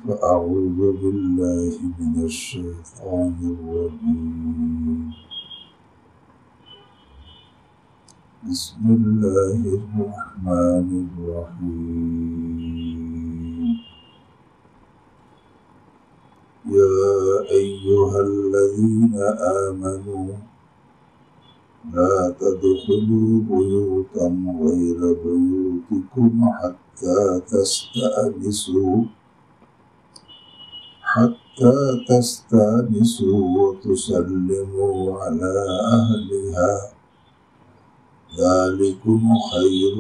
فأعوذ بالله من الشيطان الرجيم بسم الله الرحمن الرحيم يا أيها الذين آمنوا لا تدخلوا بيوتا غير بيوتكم حتى تستأنسوا وتسلموا على أهلها ذلكم خير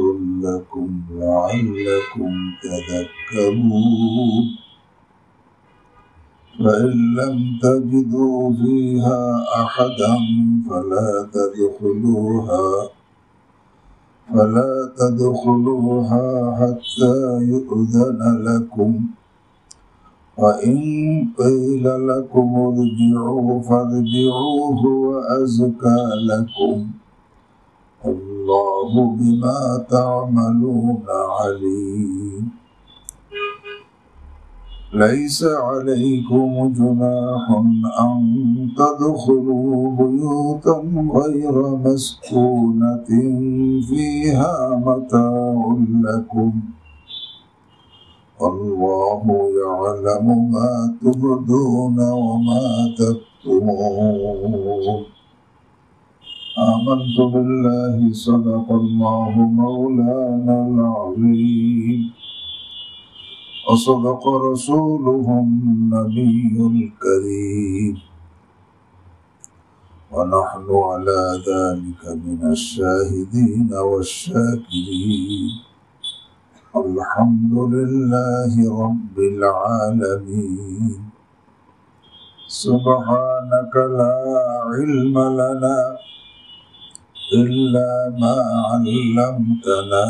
لكم لعلكم تذكرون فإن لم تجدوا فيها أحدا فلا تدخلوها حتى يؤذن لكم وإن قيل لكم ارجعوا فارجعوا هو أزكى لكم الله بما تعملون عليم ليس عليكم جناح أن تدخلوا بيوتا غير مسكونة فيها متاع لكم والله يعلم ما تبدون وما تكتمون آمنت بالله صدق الله مولانا العظيم وصدق رسوله النبي الكريم ونحن على ذلك من الشاهدين والشاكرين الحمد لله رب العالمين سبحانك لا علم لنا إلا ما علمتنا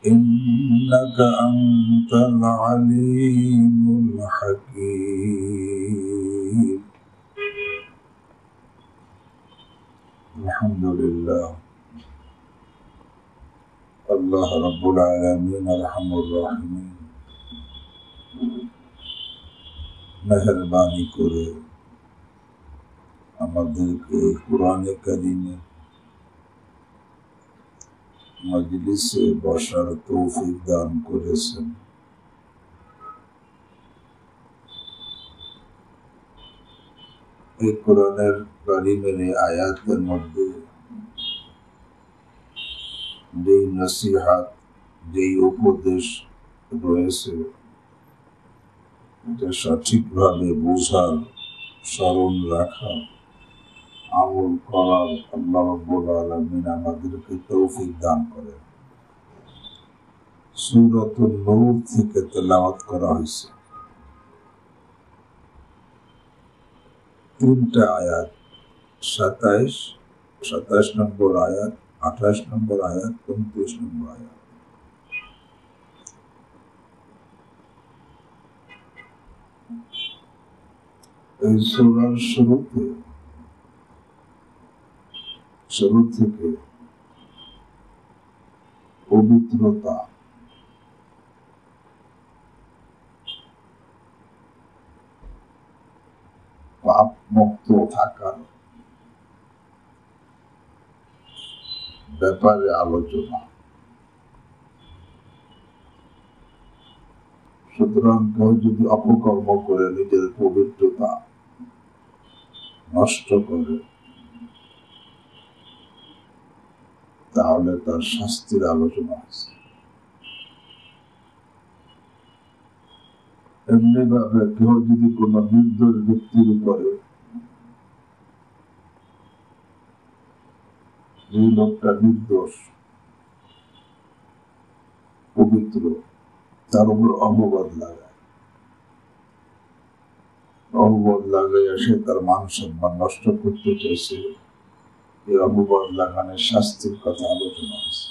إنك أنت العليم الحكيم الحمد لله الله رب العالمين الرحم الراحمين মেহেরবানি করে আমাদেরকে কুরআনে কারীমের মজলিসে বসার তৌফিক দান করেছেন। এই কোরআনের কারীমের আয়াতের মধ্যে যেই নসিহত যেই উপদেশ রয়েছে এটা সঠিকভাবে বোঝার স্মরণ রাখা আমল করার আল্লাহ রাব্বুল আলামিন আমাদেরকে তৌফিক দান করেন। সূরাতুন নূর থেকে তেলাওয়াত করা হয়েছে তিনটা আয়াত, 27 নম্বর আয়াত, 28 নম্বর আয়াত, 29 নম্বর আয়াত। এই সূরার শুরু থেকে পবিত্রতা, পাপ মুক্ত থাকার ব্যাপারে আলোচনা। সুতরাং কেউ যদি অপকর্ম করে নিজের পবিত্রতা নষ্ট করে তাহলে তার শাস্তির আলোচনা আছে। এমনি ভাবে কেউ যদি কোন নির্দোষ ব্যক্তির উপরে, যে লোকটা নির্দোষ পবিত্র, তার উপর অপবাদ লাগাইয়া সে তার মান সম্মান নষ্ট করতে চাইছে, এই অপবাদ লাগানোর শাস্তির কথা আলোচনা হয়েছে।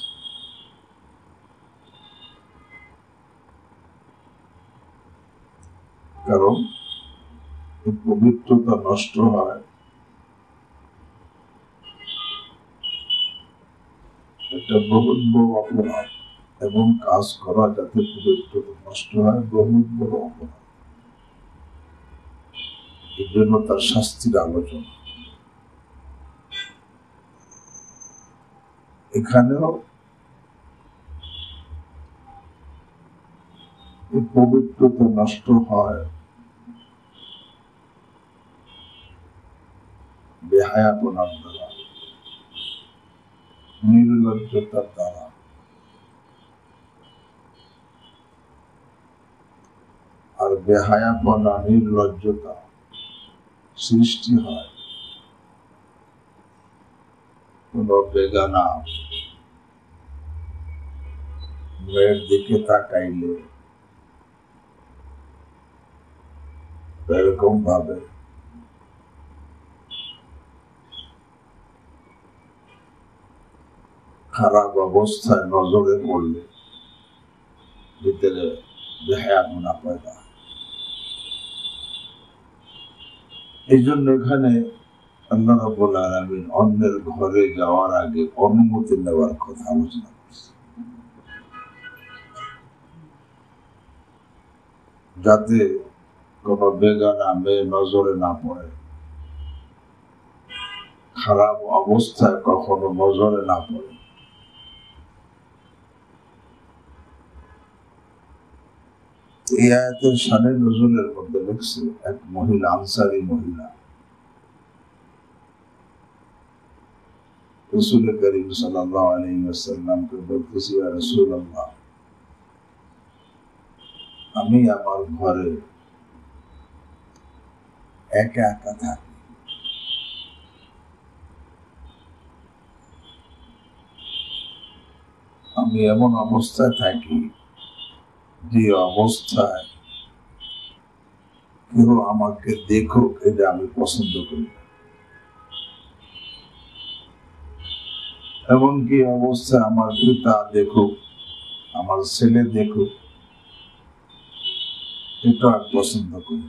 কারণ পবিত্রতা নষ্ট হয়, এটা বহুত বড় অপরাধ, এবং কাজ করা যাতে পবিত্রতা নষ্ট হয় বহুত বড় অপরাধ। এই জন্য তার শাস্তির আলোচনা। এখানেও পবিত্রতা নষ্ট হয় বেহায়াপনার দ্বারা, নির্লজ্জতার দ্বারা। আর বেহায়াপনা, নির্লজ্জতা সৃষ্টি হয় কোন বেগানা মেয়ের দিকে তাকাইলে এরকম ভাবে খারাপ অবস্থায় নজরে পড়লে ভিতরে বেহায়াপনা পয়দা। এই জন্য এখানে আল্লাহ রাব্বুল আলামিন অন্যের ঘরে যাওয়ার আগে অনুমতি নেওয়ার কথা আলোচনা করছে, যাতে কোন বেগানা মেয়ে নজরে না পড়ে, খারাপ অবস্থায় কখনো নজরে না পড়ে। এই আয়াতের শানে নজরের মধ্যে লিখছে এক মহিলা, আনসারী মহিলা, রাসূল করিম সাল্লাল্লাহু আলাইহি ওয়াসাল্লামকে বলতেছি, ইয়া রাসূলুল্লাহ, আমি আমার ঘরে একা একা থাকি, আমি এমন অবস্থায় থাকি যে অবস্থায় কেউ আমাকে দেখুক এটা আমি পছন্দ করি। এমনকি অবস্থায় আমার পিতা দেখুক, আমার ছেলে দেখুক, এটা আমি পছন্দ করি।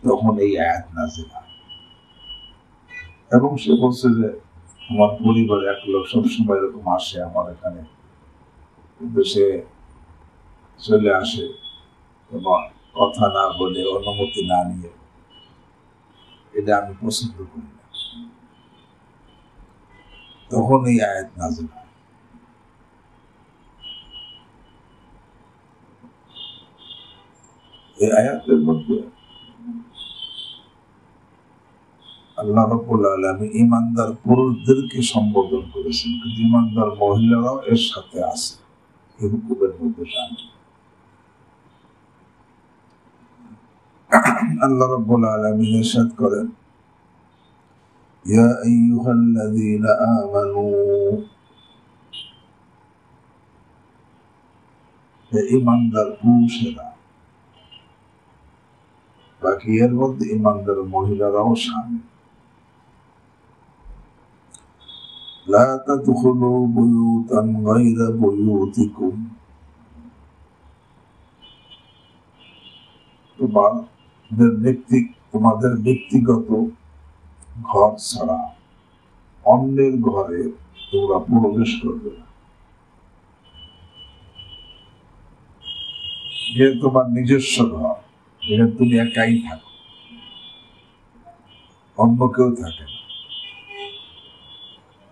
তখন এই আয়াত নাযিল হয় এবং সে বলছে যে আমার পরিবারে এক লোক সবসময় এরকম আসে আমার এখানে, কিন্তু সে চলে আসে তোমার কথা না বলে, অনুমতি না নিয়ে, এটা আমি পছন্দ করি না। তখন এই আয়াত নাযিল হয়। এই আয়াতের মধ্যে আল্লাহ রাব্বুল আলামিন ঈমানদার পুরুষদেরকে সম্বোধন করেছেন, কিন্তু ঈমানদার মহিলারাও এর সাথে আছে, এই হুকুমের মধ্যে শামিল। আল্লাহ রাব্বুল আলামিন ইরশাদ করেন, ইয়া আইয়ুহাল্লাযীনা আমানু, হে ঈমানদার পুরুষেরা, বাকি এর মধ্যে ঈমানদার মহিলারাও শামিল। লা তাদখুলু বুয়ুতান গায়রা বুয়ুতিকুম, তোমাদের ব্যক্তিগত ঘর ছাড়া অন্যের ঘরে তোমরা প্রবেশ করবে না। যে তোমার নিজস্ব ঘর, যেখানে তুমি একাই থাকো, অন্য কেউ থাকে না,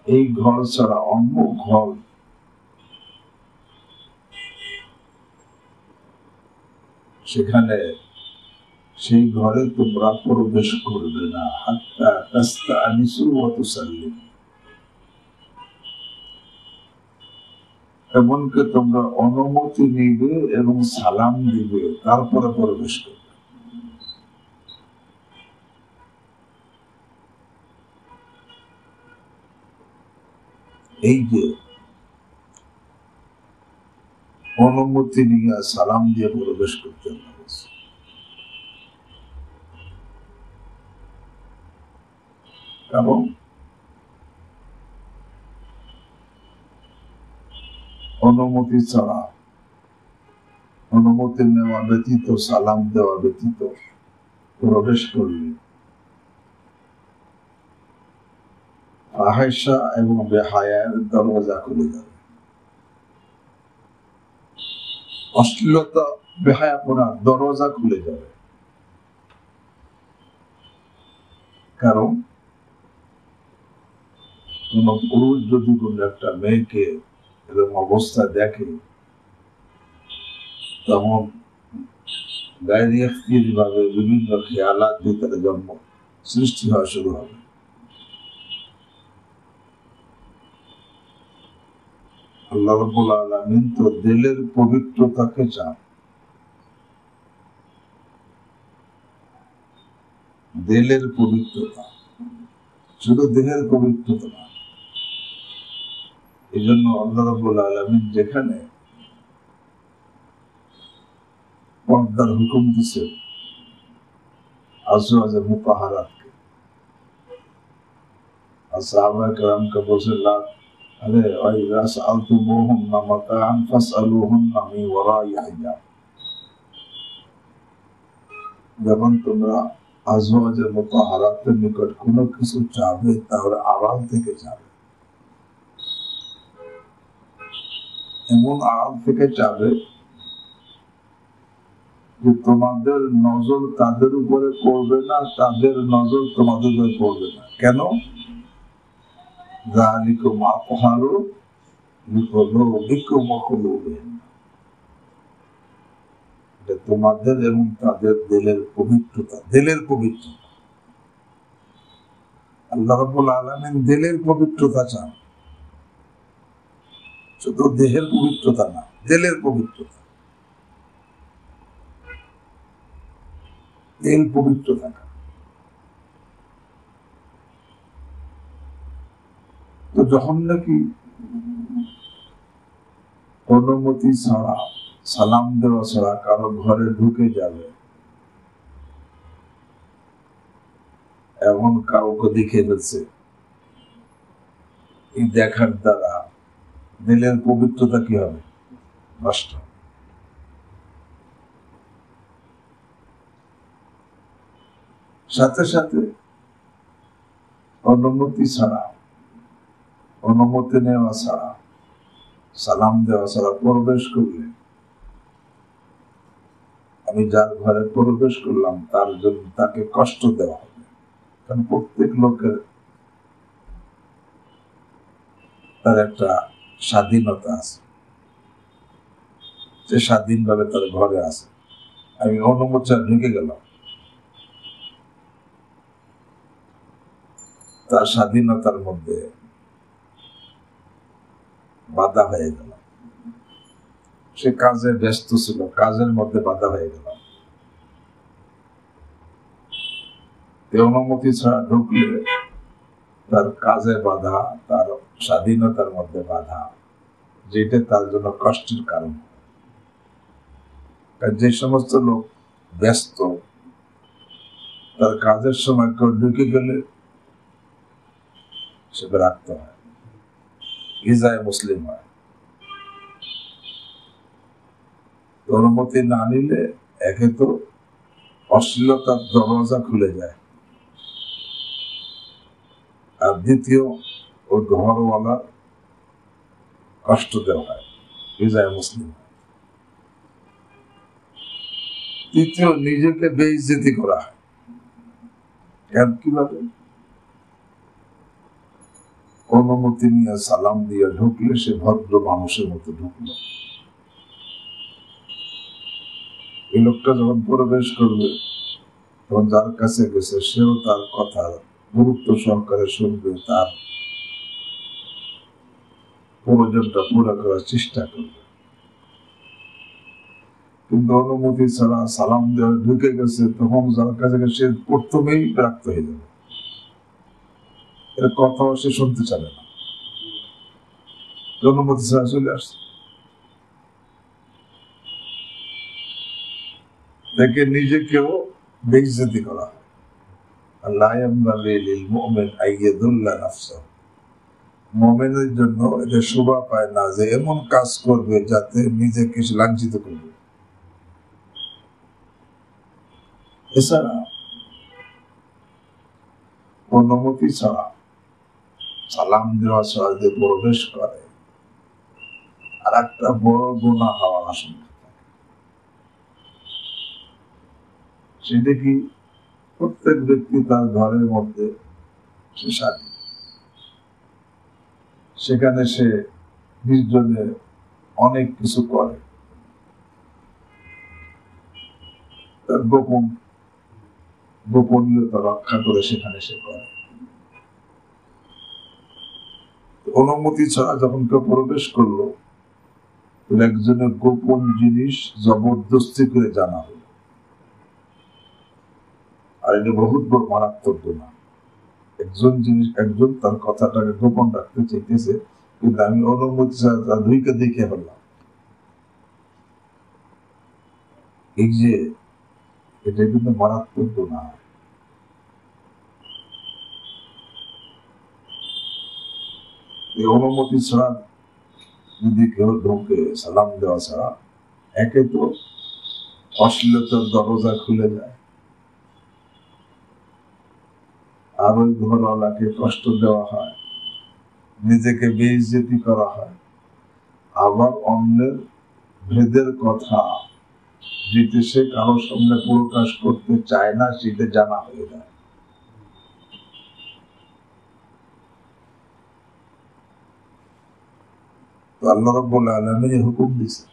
এই ঘর ছাড়া অন্য ঘর সেখানে সেই ঘরে তোমরা প্রবেশ করবে না, হাত্তা তাস্তানিসু ওয়া তুসাল্লিমু, এমনকি তোমরা অনুমতি নিবে এবং সালাম দিবে, তারপরে প্রবেশ করবে। এই যে অনুমতি নিয়ে সালাম দিয়ে প্রবেশ করতে হবে, এবং অনুমতি ছাড়া, অনুমতি নেওয়া ব্যতীত, সালাম দেওয়া ব্যতীত প্রবেশ করলে ফাহিশা এবং বেহায়ার দরজা খুলে যাবে। অশ্লীলতা বেহায়াপনার দরজা খুলে যাবে। কারণ কোন পুরুষ যদি কোন একটা মেয়েকে এরকম অবস্থা দেখে, তখন ভাবে বিভিন্ন খেয়ালাত ভিতরে জন্ম সৃষ্টি হওয়া শুরু হবে। আল্লাহ রাব্বুল আলামিন তো দিলের পবিত্রতাকে চান, দিলের পবিত্রতা, শুধু দেহের পবিত্রতা না। এই জন্য আল্লাহ রাব্বুল আলামিন যেখানে পর্দার হুকুম দিছে আজওয়াজে মুতাহারাতকে, আর সাহাবায়ে কেরামকে বলছিলেন, আরে ওয়াইযা সাআলতুমুহুন্না মাতাআন ফাসআলুহুন্না মিন ওয়ারাই হিজাব, যখন তোমরা আজওয়াজে মুতাহারাতের নিকট কোনো কিছু চাবে তাহলে আড়াল থেকে চাবে, এমন আড়াল থেকে চাবে যে তোমাদের নজর তাদের উপরে পড়বে না, তাদের নজর তোমাদের উপরে পড়বে না। কেন? যালিকুম আতহারু লিকুলুবিকুম ওয়া কুলুবিহিম, এটা তোমাদের এবং তাদের দিলের পবিত্রতা, দিলের পবিত্রতা। আল্লাহ রাব্বুল আলামিন দিলের পবিত্রতা চান, শুধু দেহের পবিত্রতা না, দিলের পবিত্রতা। দিল পবিত্র থাকা। তো যখন নাকি অনুমতি ছাড়া, সালাম দেওয়া ছাড়া কারো ঘরে ঢুকে যাবে, এমন কাউকে দেখে ফেলছে, এই দেখার দ্বারা দিলের পবিত্রতা কি হবে? নষ্ট। সাথে সাথে অনুমতি ছাড়া, অনুমতি নেওয়া ছাড়া, সালাম দেওয়া ছাড়া প্রবেশ করলে, আমি যার ঘরে প্রবেশ করলাম তার জন্য তাকে কষ্ট দেওয়া হবে। কারণ প্রত্যেক লোকের তার একটা স্বাধীনতা আছে, সে স্বাধীনভাবে তার ঘরে আছে। আমি অনুমতি ঢুকে গেলাম, তার স্বাধীনতার মধ্যে বাধা হয়ে গেল, সে কাজে ব্যস্ত ছিল, কাজের মধ্যে বাধা হয়ে গেল। অনুমতি ছাড়া ঢুকলে তার কাজে বাধা, তার স্বাধীনতার মধ্যে বাধা, যেটা তার জন্য কষ্টের কারণ। যে সমস্ত লোক ব্যস্ত, তার কাজের সময় কেউ ঢুকে গেলে সে বিরক্ত হয়, ইজায় মুসলিম হয়। অনুমতি না নিলে একে তো অশ্লীলতার দরজা খুলে যায়, আর দ্বিতীয় ওই ঘরওয়ালা কষ্ট দেওয়া হয়, ইজায় মুসলিম। তৃতীয়, নিজেকে বেইজ্জতি করা হয়। কেন? কিভাবে? অনুমতি নিয়ে সালাম দিয়ে ঢুকলে সে ভদ্র মানুষের মতো ঢুকলো, এই লোকটা যখন প্রবেশ করবে তখন যার কাছে গেছে সেও তার কথা গুরুত্ব সহকারে শুনবে, তার প্রয়োজনটা পুরো করার চেষ্টা করবে। কিন্তু অনুমতি ছাড়া সালাম দেওয়া ঢুকে গেছে, তখন যার কাছে গেছে সে প্রথমেই বিরক্ত হয়ে যাবে, এর কথাও সে শুনতে চাবে না, অনুমতি ছাড়া চলে আসছে। দেখে নিজেকেও বেইজ্জতি করা হয়। আল্লাহ ইয়ামবাগি লিল মুমিন আইয়াদুল্লা নাফসাহু, মুমিনের জন্য এটা শোভা পায় না যে এমন কাজ করবে যাতে নিজেকে লাঞ্ছিত করবে। এছাড়া অনুমতি ছাড়া, সালাম দেওয়া ছাড়া যে প্রবেশ করে, আর একটা বড় গুনাহ হওয়ার আশঙ্কা থাকে। সেটা কি প্রত্যেক ব্যক্তি তার ঘরের মধ্যে সে স্বাধীন, সেখানে সে নির্জনে অনেক কিছু করে, তার গোপনীয়তা রক্ষা করে সেখানে সে করে। অনুমতি ছাড়া যখন কেউ প্রবেশ করলো, একজনের গোপন জিনিস জবরদস্তি করে জানা হলো, আর এটা বহুত বড় মারাত্মক গুনাহ। একজন তার কথাটাকে গোপন রাখতে চাইতেছে, কিন্তু আমি অনুমতি ছাড়া তার দুইকে দেখে হলাম, এই যে এটা কিন্তু মারাত্মক গুনাহ। এই অনুমতি ছাড়া যদি কেউ ঢোকে সালাম দেওয়া ছাড়া, একে তো অশ্লীলতার দরজা খুলে যায়, আর ওই ঘরওয়ালাকে কষ্ট দেওয়া হয়, নিজেকে বেইজ্জতি করা হয়, আবার অন্যের ভেদের কথা যেটা সে কারোর সামনে প্রকাশ করতে চায় না সেটা জানা হয়ে যায়। তো আল্লাহ রাব্বুল আলামিন হুকুম দিয়েছে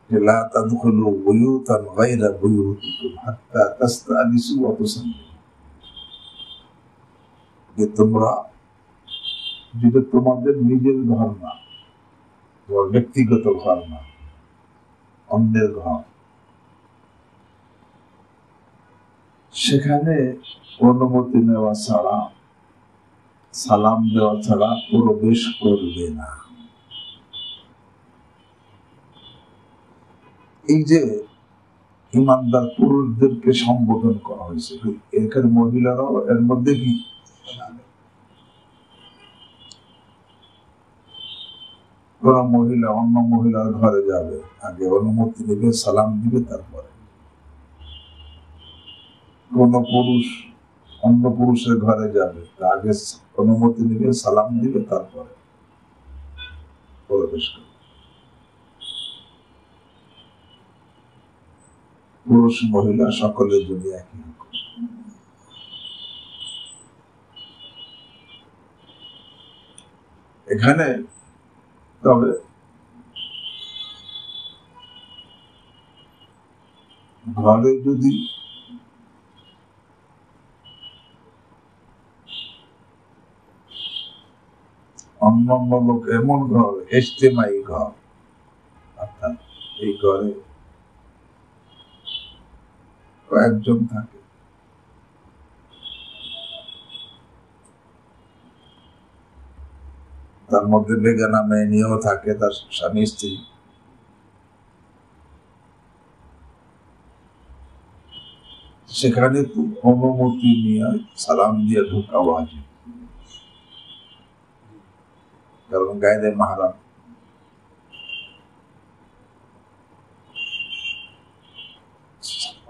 যে লা তাদখুলু বুয়ুতান গায়রা বুয়ুতিকুম হাত্তা তাস্তানিসু ওয়া তুসাল্লিমু, যে তোমরা, যেটা তোমাদের নিজের ঘর না, তোমার ব্যক্তিগত ঘর না, অন্যের ঘর, সেখানে অনুমতি নেওয়া ছাড়া, সালাম দেওয়া ছাড়া প্রবেশ করবে না। এই যে ইমানদার পুরুষদেরকে সম্বোধন করা হয়েছে, এখানে মহিলারাও এর মধ্যে কি? কোন মহিলা অন্য মহিলার ঘরে যাবে, আগে অনুমতি নেবে, সালাম দিবে, তারপরে। কোন পুরুষ অন্য পুরুষের ঘরে যাবে, আগে অনুমতি নেবে, সালাম দিবে, তারপরে প্রবেশ করবে। পুরুষ মহিলা সকলের জন্য একই হুকুম। এখানে তবে ঘরে যদি অন্যান্য লোক, এমন ঘর ইজতেমাই ঘর, অর্থাৎ এই ঘরে কয়েকজন থাকে, তার মধ্যে বেগানা মেয়ে নিয়েও থাকে, তার স্বামী স্ত্রী, সেখানে তো অনুমতি নিয়ে সালাম দিয়ে ঢোকা ওয়াজিব, কারণ গায়রে মাহরাম।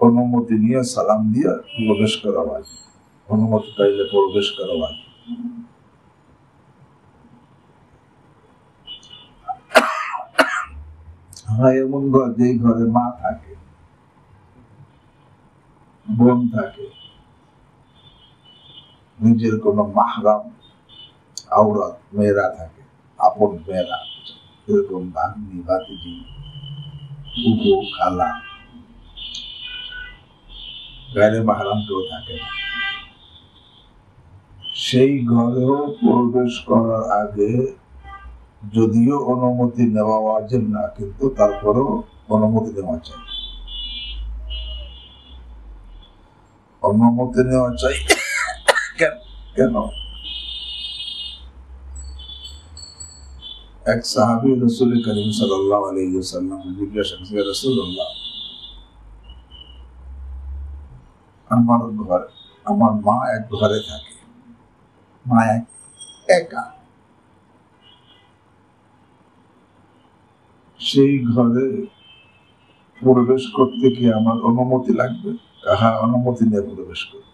অনুমতি নিয়ে সালাম দিয়ে প্রবেশ করা ওয়াজিব, অনুমতি পাইলে প্রবেশ করা ওয়াজিব। এমন ঘর, যেই ঘরে মা থাকে, বোন থাকে, নিজের কোন মাহরাম আওরাত মেয়েরা থাকে, আপন মেয়েরা, এরকম ভাগ্নি, ভাতিজি, ফুফু, খালা, গায়রে মাহরাম কেউ থাকে না। সেই ঘরেও প্রবেশ করার আগে যদিও অনুমতি নেওয়া ওয়াজিব না, কিন্তু তারপরেও অনুমতি নেওয়া চাই, অনুমতি নেওয়া চাই। কেন? এক সাহাবী রাসূল করিম সাল্লাল্লাহু আলাইহি ওয়াসাল্লাম জিজ্ঞাসা করেন, রাসূলুল্লাহ, আমার মা এক ঘরে থাকে, মা একা, সেই ঘরে প্রবেশ করতে কি আমার অনুমতি লাগবে? হ্যাঁ, অনুমতি নিয়ে প্রবেশ করবে।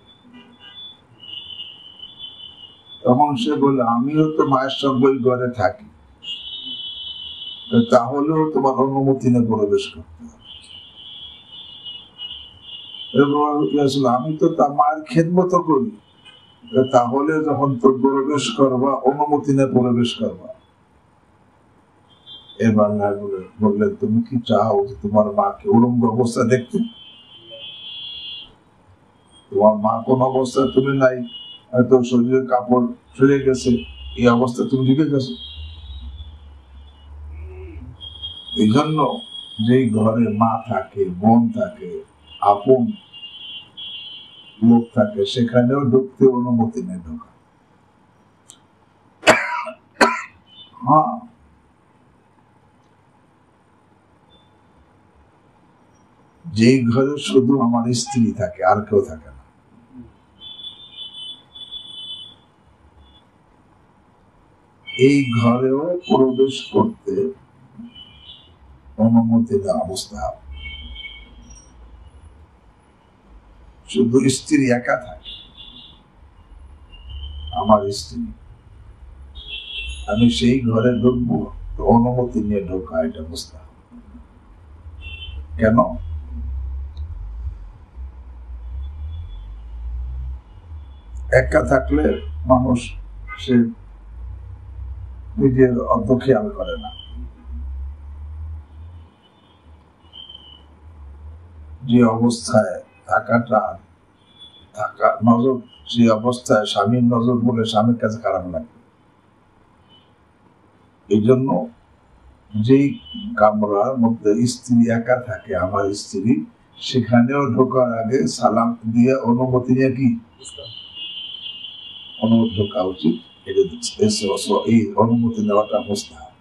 তখন সে বলে, আমিও তো মায়ের সঙ্গে ওই ঘরে থাকি, তাহলেও তোমার অনুমতি নিয়ে প্রবেশ করতে হবে। আমি তো তার মায়ের খেদমত করি, তাহলে যখন তো প্রবেশ করবা অনুমতি নিয়ে প্রবেশ করবা। এবার বললেন তুমি কি চাও যে তোমার মাকে উলঙ্গ অবস্থা দেখতে? তোমার মা কোন অবস্থায় তুমি নাই, হয়তো শরীরের কাপড় ফিরে গেছে, এই অবস্থায় তুমি ঢুকে গেছো। এই জন্য যেই ঘরে মা থাকে, বোন থাকে, আপন লোক থাকে, সেখানেও ঢুকতে অনুমতি নেই ঢোকা। হ্যাঁ, যেই ঘরে শুধু আমার স্ত্রী থাকে, আর কেউ থাকে না, এই ঘরেও প্রবেশ করতে অনুমতি দেওয়া অবস্থা। শুধু স্ত্রী একা থাকে, আমার স্ত্রী, আমি সেই ঘরে ঢুকবো, অনুমতি নিয়ে ঢোকা, এটা বুঝতে হবে। কেন? একা থাকলে মানুষ সে নিজের অর্থ খেয়াল করে না, যে অবস্থায় থাকা নজর, সেই অবস্থায় স্বামীর নজর বলে স্বামীর কাছে খারাপ লাগে। এই জন্য যেই কামরার মধ্যে স্ত্রী একা থাকে, আমার স্ত্রী, সেখানেও ঢোকার আগে সালাম দিয়ে অনুমতি নিয়ে কি অনুমতি ঢোকা উচিত। এই অনুমতি নেওয়াটা মুস্তাহাব।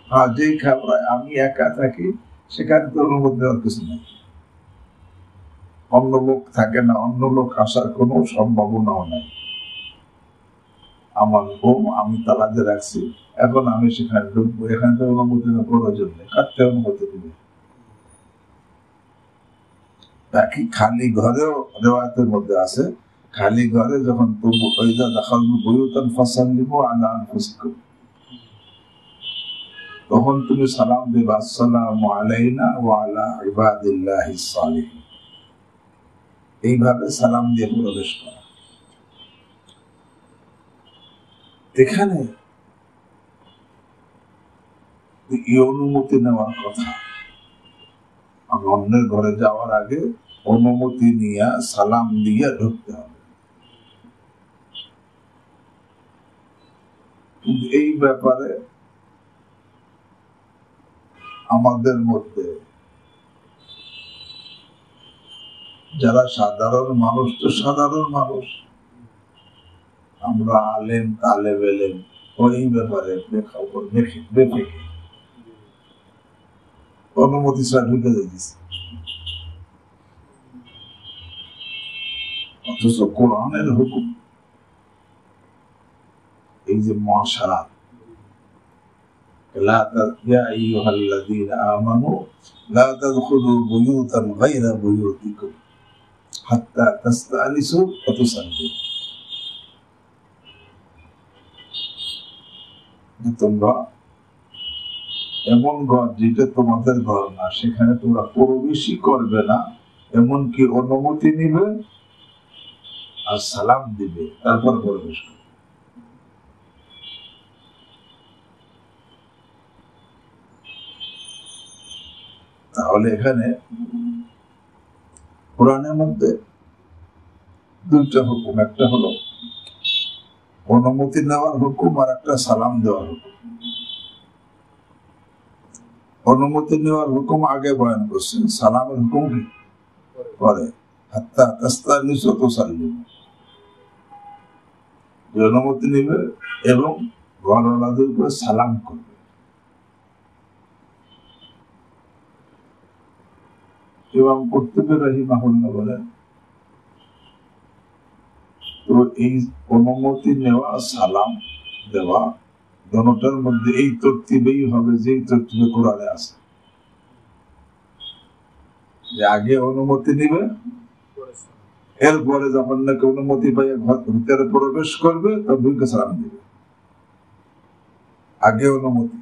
আর যেই কামরায় আমি একা থাকি, সেখানে তো অনুমতি দেওয়ার কিছু নেই, অন্য লোক থাকে না, অন্য লোক আসার কোনো সম্ভাবনাও নেই। আমার বউ আমি তালাকে রাখছি, এখন আমি সেখানে ঢুকবো, এখানে তো অনুমতি নেওয়ার প্রয়োজন নেই, কাটতে অনুমতি দিবে। বাকি খালি ঘরেও রেওয়ায়তের মধ্যে আছে, খালি ঘরে যখন তুমি ওইদা দাখালু বুয়ুতান ফাসাল্লিমু আলা আনফুসিকুম, তখন তুমি সালাম দিবে আসসালামু আলাইনা ওয়া আলা ইবাদিল্লাহিস সালিহিন, এইভাবে সালাম দিয়ে প্রবেশ করা। এখানে এই অনুমতি নেওয়ার কথা, আমি অন্যের ঘরে যাওয়ার আগে অনুমতি নিয়ে সালাম দিয়ে ঢুকতে হবে। এই ব্যাপারে আমাদের মধ্যে যারা সাধারণ মানুষ, তো সাধারণ মানুষ, আমরা আলেম তালেব এলেম, ওই ব্যাপারে বেফিকে অনুমতি ছাড়া ঢুকে যাইতেছে। অথচ কোরআনের হুকুম, এই যে মুআশারাত, ইয়া আইয়ুহাল্লাযীনা আমানু লা তাদখুলু বুয়ুতান গায়রা বুয়ুতিকুম হাত্তা তাস্তানিসু ওয়া তুসাল্লিমু, তোমরা এমন ঘর যেটা তোমাদের ঘর না, সেখানে তোমরা প্রবেশই করবে না, এমনকি অনুমতি নিবে আর সালাম দিবে, তারপর প্রবেশ করবে। তাহলে এখানে কোরআনের মধ্যে দুইটা হুকুম, একটা হলো অনুমতি নেওয়ার হুকুম, আর একটা সালাম দেওয়ার হুকুম। অনুমতি নেওয়ার হুকুম আগে বয়ান করছেন, সালামের হুকুম পরে। হাত্তা তাস্তানিসু ওয়া তুসাল্লিমু, অনুমতি নেবে এবং ঘরওয়ালাদের উপরে সালাম করবে। ইমাম কুরতুবী রাহিমাহুল্লাহ বলেন, তো এই অনুমতি নেওয়া, সালাম দেওয়া, দুটোর মধ্যে এই তরতিবেই হবে যেই তরতিবে কোরআনে আছে, যে আগে অনুমতি নিবে, এরপরে যখন নাকি অনুমতি পাইয়া ঘর ভিতরে প্রবেশ করবে, তখন ঢুকে সালাম দিবে। আগে অনুমতি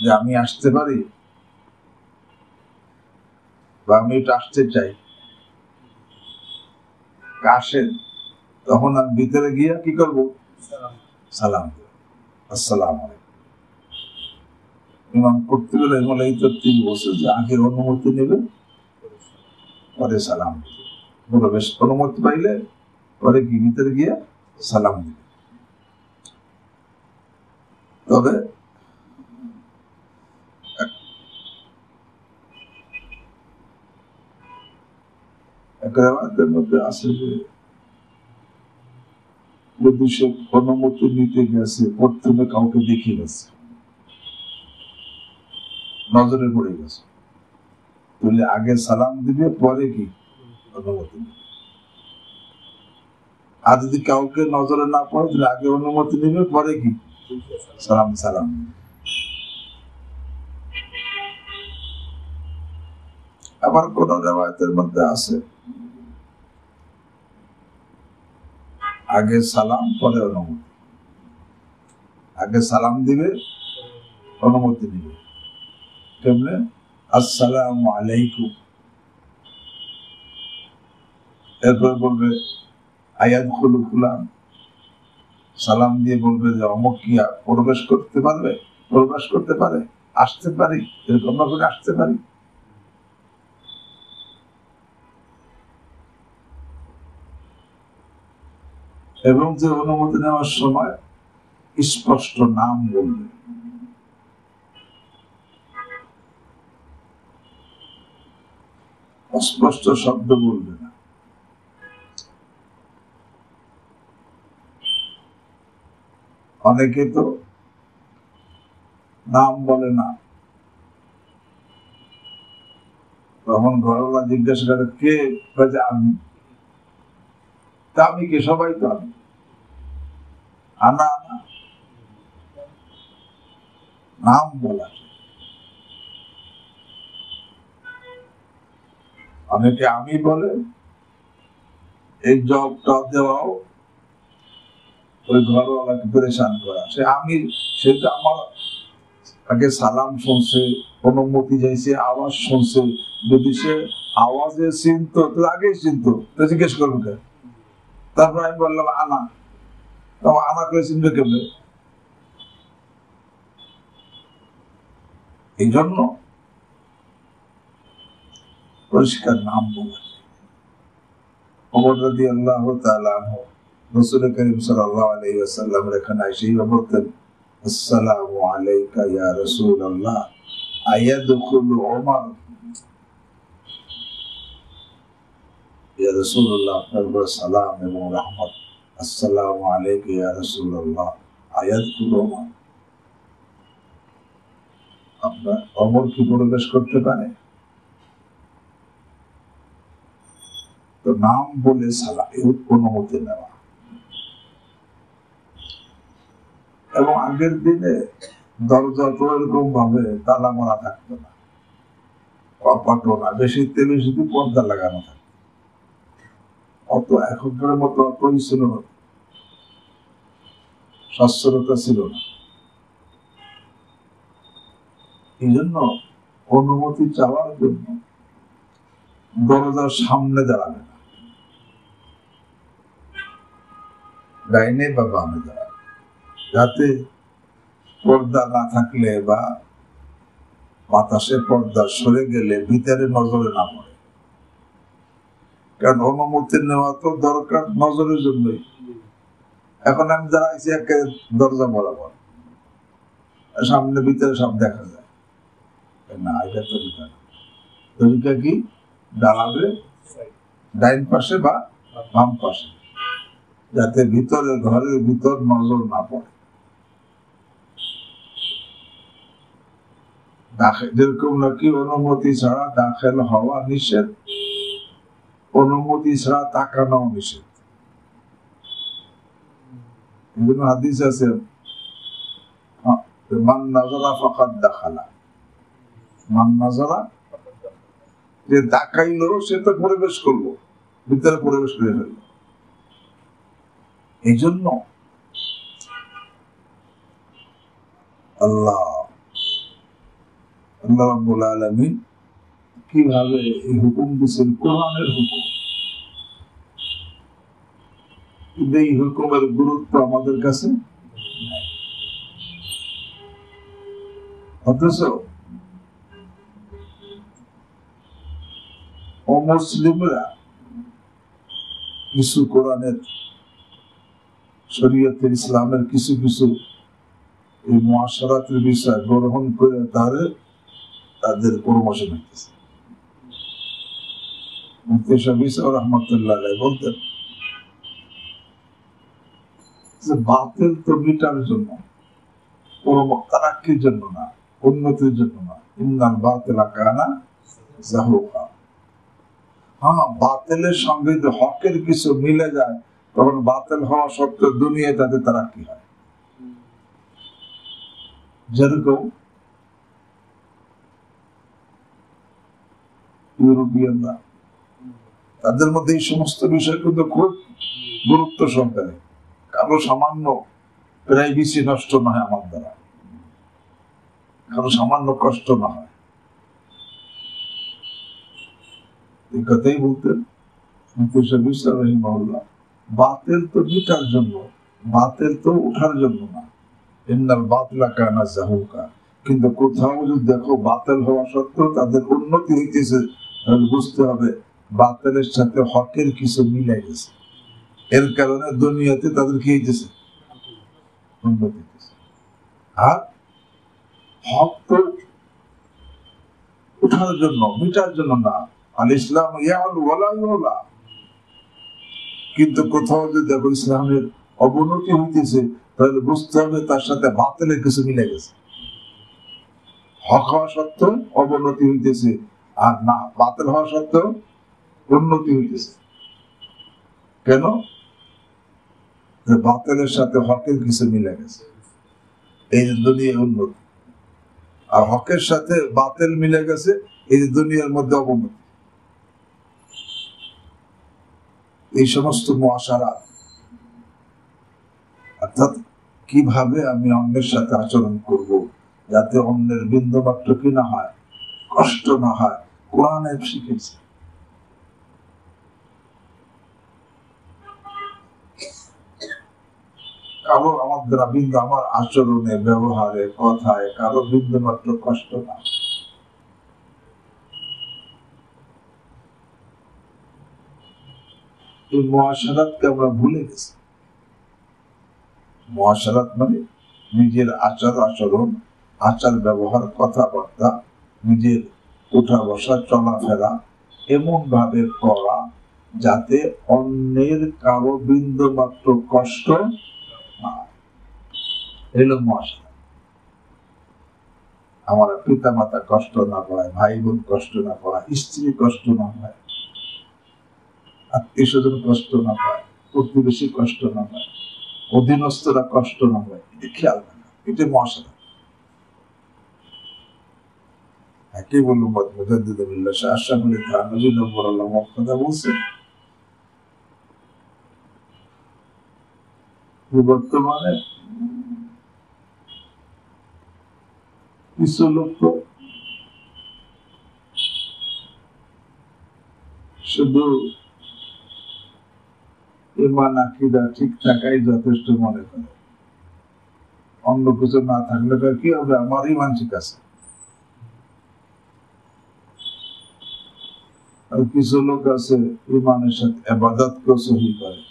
যে আমি আসতে পারি বা আমি এটা আসতে চাই, আসেন, তখন আমি ভিতরে গিয়া কি করব? সালাম দেব, আসসালাম আলাইকুম। ইমাম করতে গেলে এই তত্ত্ব বলছে যে আগে অনুমতি নেবে, পরে সালাম দেবে। প্রবেশ অনুমতি পাইলে পরে কি ভিতরে গিয়া সালাম দেবে। তবে একরাতের মধ্যে আছে যে যদি সে অনুমতি নিতে গেছে, প্রথমে কাউকে দেখে গেছে, নজরে পড়ে গেছে, তাহলে আগে সালাম দিবে, পরে কি অনুমতি নেবে। আর যদি কাউকে নজরে না পড়ে তাহলে আগে অনুমতি নেবে, পরে কি সালাম সালাম। আবার কোন রিওয়ায়াতের মধ্যে আছে আগে সালাম পরে অনুমতি, আগে সালাম দিবে অনুমতি নিবে। কেমনে? আসসালামু আলাইকুম, এরপর বলবে আয়াদখুলু ফুলান, সালাম দিয়ে বলবে যে অমুক কি প্রবেশ করতে পারবে, প্রবেশ করতে পারে, আসতে পারি, এরকম করে আসতে পারি। এবং যে অনুমতি নেওয়ার সময় স্পষ্ট নাম বলবে, অস্পষ্ট শব্দ বলবে না। অনেকে তো নাম বলে না, তখন ঘরওয়ালা জিজ্ঞাসা করে কে, আমি। তা আমি কে? সবাই তো আমি। আনা আনা, নাম বলা। অনেকে আমি বলে, এই জবটা দেওয়াও ওই ঘরওয়ালাকে পরেশান করা। সে আমি, সেটা আমার আগে সালাম শুনছে, অনুমতি চাইছে, আওয়াজ শুনছে, যদি সে আওয়াজে চিনতো তো আগেই চিনতো, তো জিজ্ঞেস করবো কে? তারপর আমি বললাম আনা, তখন আনা করে চিনবে কেমনে? এই জন্য পরিষ্কার নাম বলা। ওমর রাদিয়াল্লাহু তাআলা আনহু রাসূল করিম সাল্লাল্লাহু আলাইহি ওয়াসাল্লামের এখানে এসেই বলতেন, আসসালামু আলাইকা ইয়া রাসূলুল্লাহ আয়াদখুলু ওমর। ইয়া রাসূলুল্লাহ, আপনার উপর সালাম এবং রহমত। আসসালামু আলাইকা ইয়া রাসূলুল্লাহ আয়াদখুলু ওমর। আপনার ওমর কি প্রবেশ করতে পারে? তো নাম বলে সালাম, অনুমতি নেওয়া। এবং আগের দিনে দরজা তো এরকম ভাবে তালা মারা থাকতো না, কপাটও না, বেশিতে বেশি পর্দা লাগানো থাকতো। অত এখনকার মতো অতই ছিল না, স্বচ্ছলতা ছিল না। এই জন্য অনুমতি চাওয়ার জন্য দরজার সামনে দাঁড়াবে না, ডাইনে বা বামে দাঁড়াবে, যাতে পর্দা না থাকলে বা বাতাসে পর্দা সরে গেলে ভিতরে নজরে না পড়ে। কারণ অনুমতি নেওয়া তো দরকার নজরের জন্যই। এখন আমি দাঁড়াইছি একে দরজা বরাবর, সামনে ভিতরে সব দেখা যায় না, এটা তরিকা না। তরিকা কি? দাঁড়াবে ডাইন পাশে বা বাম পাশে, যাতে ভিতরে ঘরের ভিতর নজর না পড়ে। যেরকম নাকি অনুমতি ছাড়া দাখিল হওয়া নিষেধ, অনুমতি ছাড়া তাকানো নিষেধ। হাদিস আছে, মান নাজারা ফাকাদ দাখালা, মান নাজারা, যে তাকাইলো সে তো প্রবেশ করলো, ভিতরে প্রবেশ করে ফেললো। এই জন্য আল্লাহ রাব্বুল আলামিন কিভাবে এই হুকুম দিয়েছেন, কোরআনের হুকুম। কিন্তু এই হুকুমের গুরুত্ব আমাদের কাছে নাই। অথচ অমুসলিমরা কিছু কোরআনের, শরীয়তের, ইসলামের কিছু কিছু এই মুআশারাতের বিষয় গ্রহণ করে তাদের প্রমোশন হইতেছে। মুফতি শফি সাহেব রাহমাতুল্লাহ আলাইহি বলতেন যে বাতিল তো মিটার জন্য, তারাক্কির জন্য না, উন্নতির জন্য না। ইন্নাল বাতিলা কানা যাহুকা। হ্যাঁ, বাতিলের সঙ্গে যদি হকের কিছু মিলে যায় তখন বাতিল হওয়া সত্ত্বেও দুনিয়ায় তাদের তারাক্কি হয়। যেরকম ইউরোপিয়ানরা, তাদের মধ্যে এই সমস্ত বিষয় কিন্তু খুব গুরুত্ব সহকারে। কারো সামান্য প্রাইভেসি নষ্ট না হয় আমার দ্বারা, কারো সামান্য কষ্ট না হয়, এই কথাই বলতেন মুফতি শফি সাহেব রাহিমাহুল্লাহ। বাতিল তো মিটার জন্য, বাতিল তো উঠার জন্য না। ইন্নাল বাতিলা কানা যাহুকা। কিন্তু কোথাও যদি দেখো বাতিল হওয়া সত্ত্বেও তাদের উন্নতি হইতেছে, তাহলে বুঝতে হবে বাতিলের সাথে হকের কিছু মিলে গেছে। এর কারণে দুনিয়াতে তাদের কি হইতেছে, উন্নতি হইতেছে। আর হক তো উঠার জন্য, মিটার জন্য না। আল ইসলাম ইয়াউল ওয়ালা ইউলা। কিন্তু কোথাও যদি দেখো ইসলামের অবনতি হইতেছে, তাহলে বুঝতে হবে তার সাথে বাতিলের কিছু মিলে গেছে। হক হওয়া সত্ত্বেও অবনতি হইতেছে, আর না বাতিল হওয়া সত্ত্বেও উন্নতি হইতেছে। কেন? বাতিলের সাথে হকের কিছু মিলে গেছে, এই যে দুনিয়ার উন্নতি। আর হকের সাথে বাতিল মিলে গেছে, এই যে দুনিয়ার মধ্যে অবনতি। এই সমস্ত মুআশারাত, অর্থাৎ কিভাবে আমি অন্যের সাথে আচরণ করব যাতে অন্যের বিন্দু মাত্র কি না হয়, কষ্ট না হয়, কোরআনে শিখেছে। কারো আমার দ্বারা বিন্দু, আমার আচরণে, ব্যবহারে, কথায় কারো বিন্দু মাত্র কষ্ট না। এই মুআশারাতকে আমরা ভুলে গেছি। মুআশারাত মানে নিজের আচরণ, আচার ব্যবহার, কথাবার্তা, নিজের উঠা বসা, চলাফেরা এমন ভাবে করা যাতে অন্যের কারো বিন্দু মাত্র কষ্ট না হয়। এলো মুআশারাত। আমার পিতা মাতা কষ্ট না পায়, ভাই বোন কষ্ট না পায়, স্ত্রী কষ্ট না পায়, আত্মীয় স্বজন কষ্ট না পায়, প্রতিবেশী কষ্ট না পায়, অধীনস্থরা কষ্ট না পায়, এটা খেয়াল রাখা, এটা মুআশারাত। একই বলল মুজাদ্দিদ বিল্লাহ শাহ আশরাফ আলী থানভী নবুল্লাহ কথা বলছেন, বর্তমানে কিছু লোক তো শুধু ঈমান আকীদা ঠিক থাকাই যথেষ্ট মনে করে, অন্য কিছু না থাকলে কি হবে, আমার ঈমান ঠিক আছে। আর কিছু লোক আছে ঈমানের সাথে ইবাদতকেও সহি করে,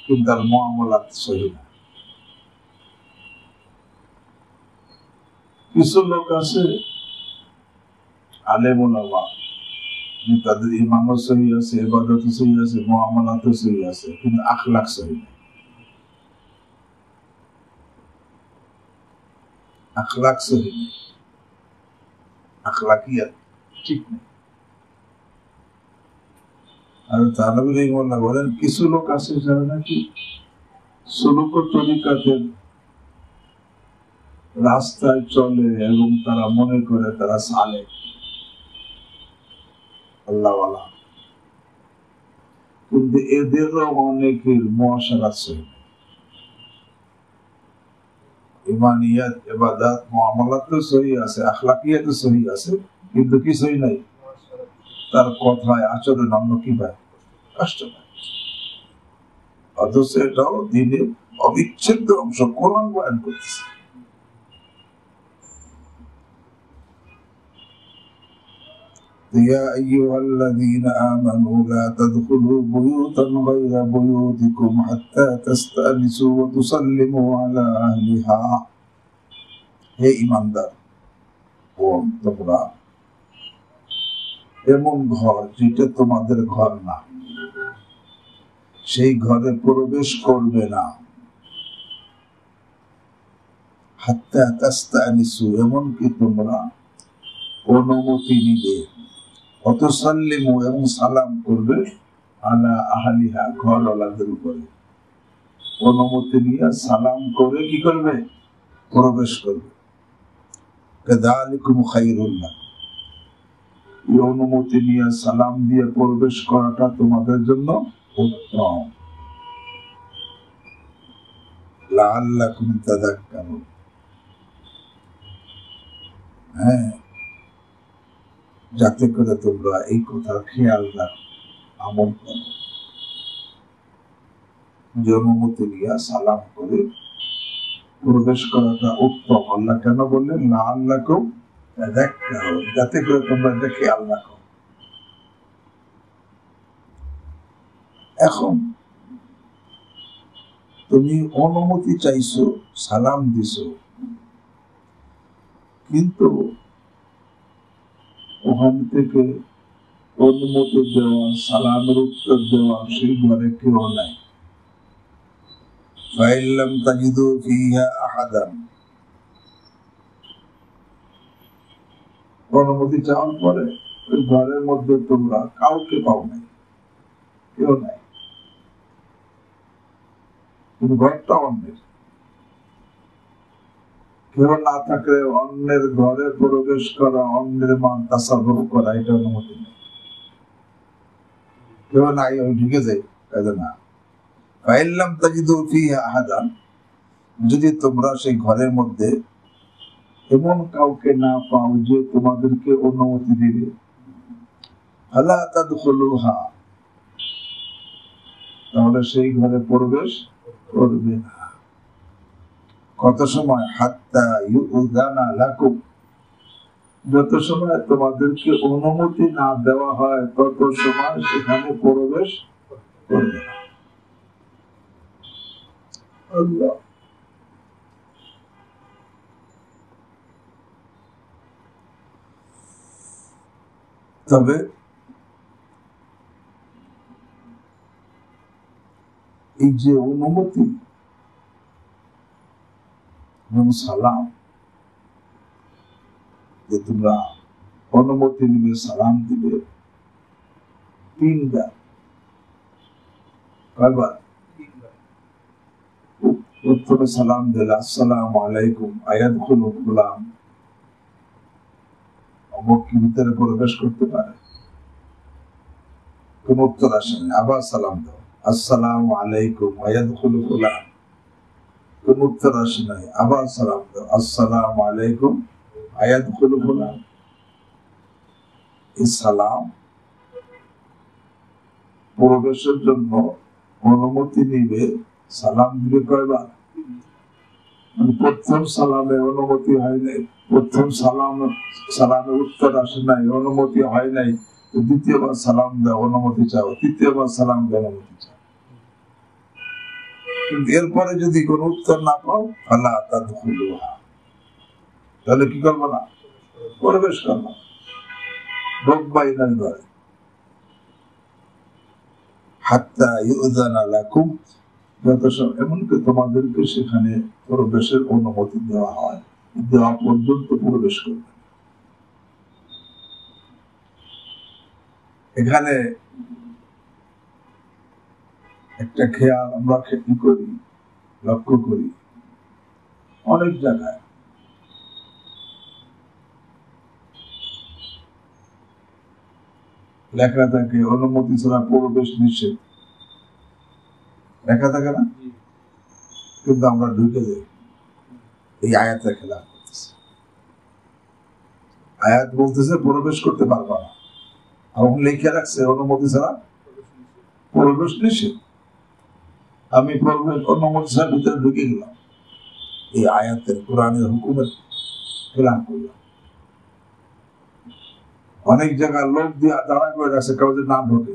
কিন্তু তার মুআমালাত সহি না। কিছু লোক আছে আলেম উলামা, তাদের ঈমানও সহি আছে, ইবাদতও সহি আছে, মুআমালাতও সহি আছে, কিন্তু আখলাক সহি না। আখলাক সহি নেই, আখলাকিয়াত ঠিক নেই। আর থানভী রাহিমাহুল্লাহ বলেন কিছু লোক আছে যারা নাকি সুলুক ও তরিকাতের রাস্তায় চলে এবং তারা মনে করে তারা সালেক, আল্লাহওয়ালা, কিন্তু এদেরও অনেকের মুআশারাত সহি নেই। ইমানিয়াত ইবাদত মুআমালাত তো সহি আছে, আখলাকিয়াত তো সহি আছে, কিন্তু কি সহি নাই? তার কথায় আচরণ অন্য কি পায়? কষ্ট পায়। অথচ এটাও দিনের অবিচ্ছেদ্য অংশ, কোরআন বয়ান করতেছে। يا أيها الذين آمنوا لا تدخلوا بيوتا غير بيوتكم حتى تستأنسوا وتسلموا على أهلها। হে ঈমানদার, তোমরা এমন ঘর যেটা তোমাদের ঘর না, সেই ঘরে প্রবেশ করবে না। হাত্তা তাস্তানিসু, এমনকি তোমরা অনুমতি নিবে। ওয়াতুসাল্লিমু, এবং সালাম করবে, আলা আহলিহা, ঘরওয়ালাদের উপরে। অনুমতি নিয়ে সালাম করে কি করবে? প্রবেশ করবে। কাযালিকুম খায়রুল লাকুম, এই অনুমতি নিয়ে সালাম দিয়ে প্রবেশ করাটা তোমাদের জন্য উত্তম। লাআল্লাকুম তাযাক্কারুন, হ্যাঁ, যাতে করে তোমরা এই কথার খেয়াল রাখো, আমল করো। যে অনুমতি নিয়ে সালাম করে প্রবেশ করাটা উত্তম। আল্লাহ কেন বললেন? লাআল্লাকুম তাযাক্কারুন, যাতে করে তোমরা এটা খেয়াল রাখো। এখন তুমি অনুমতি চাইছো, সালাম দিছো, কিন্তু ওখান থেকে অনুমতি দেওয়া, সালামের উত্তর দেওয়া সেই ঘরে কেউ নাই। ফাইন লাম তাজিদু ফিহা আহাদান, অনুমতি চাওয়ার পরে ওই ঘরের মধ্যে তোমরা কাউকে পাও নাই, কেউ নাই, কিন্তু ঘরটা অন্যের। কেউ না থাকলে অন্যের ঘরে প্রবেশ করা, অন্যের মান তাসাররুফ করা, এটা অনুমতি নেই। কেউ নাই, আমি ঢুকে যাই, কাজে না। ফাইন লাম তাজিদু ফিহা আহাদান, যদি তোমরা সেই ঘরের মধ্যে এমন কাউকে না পাও যে তোমাদেরকে অনুমতি দিবে, ফালা তাদখুলুহা, তাহলে সেই ঘরে প্রবেশ করবে না। কত সময়? হাত্তা ইউযানা লাকুম, যত সময় তোমাদেরকে অনুমতি না দেওয়া হয় তত সময় সেখানে প্রবেশ করবে না। আল্লাহ, তবে এই যে অনুমতি এবং সালাম, যে তোমরা অনুমতি নিবে, সালাম দিবে, তিনবার, কয়বার? প্রথমে সালাম দিলে আসসালামু আলাইকুম আয়াদখুলু ফুলান, অমুক কি ভিতরে প্রবেশ করতে পারে? কোন উত্তর আসেনি। আবার সালাম দাও, আসসালামু আলাইকুম আয়াদখুলু ফুলান, কোন উত্তর আসে নাই। আবার সালাম দাও, আসসালামু আলাইকুম আয়াদখুলু ফুলান। এই সালাম প্রবেশের জন্য অনুমতি নিবে, সালাম দিবে কয়বার? প্রথম সালামে অনুমতি হয় নাই, প্রথম সালামের উত্তর আসে নাই, অনুমতি হয় নাই, দ্বিতীয়বার সালাম দাও, অনুমতি চাও, তৃতীয়বার সালাম দাও, অনুমতি চাও। কিন্তু এরপরে যদি কোন উত্তর না পাও, ফালা তাদখুলুহা, তাহলে কি করবো না? প্রবেশ করবো, ঢোকবাই নাই ঘরে। হাত্তা ইউযানা লাকুম, যত সময়, এমনকি তোমাদেরকে সেখানে প্রবেশের অনুমতি দেওয়া হয়, দেওয়া পর্যন্ত প্রবেশ করবে। এখানে একটা খেয়াল আমরা কি করি, লক্ষ্য করি, অনেক জায়গায় লেখা থাকে অনুমতি ছাড়া প্রবেশ নিষেধ, লেখা থাকে না? কিন্তু আমরা ঢুকে যাই। এই আয়াতের খেলাফ করতেছে। আয়াত বলতেছে প্রবেশ করতে পারবা না, এবং লিখে রাখছে অনুমতি ছাড়া প্রবেশ নিষেধ। আমি প্রবেশ অনুমতি ছাড়া ভিতরে ঢুকে গেলাম, এই আয়াতের কোরআনের হুকুমের খেলাফ করলাম। অনেক জায়গায় লোক দিয়ে দাঁড়া করে রাখছে, কেউ যে না ঢোকে,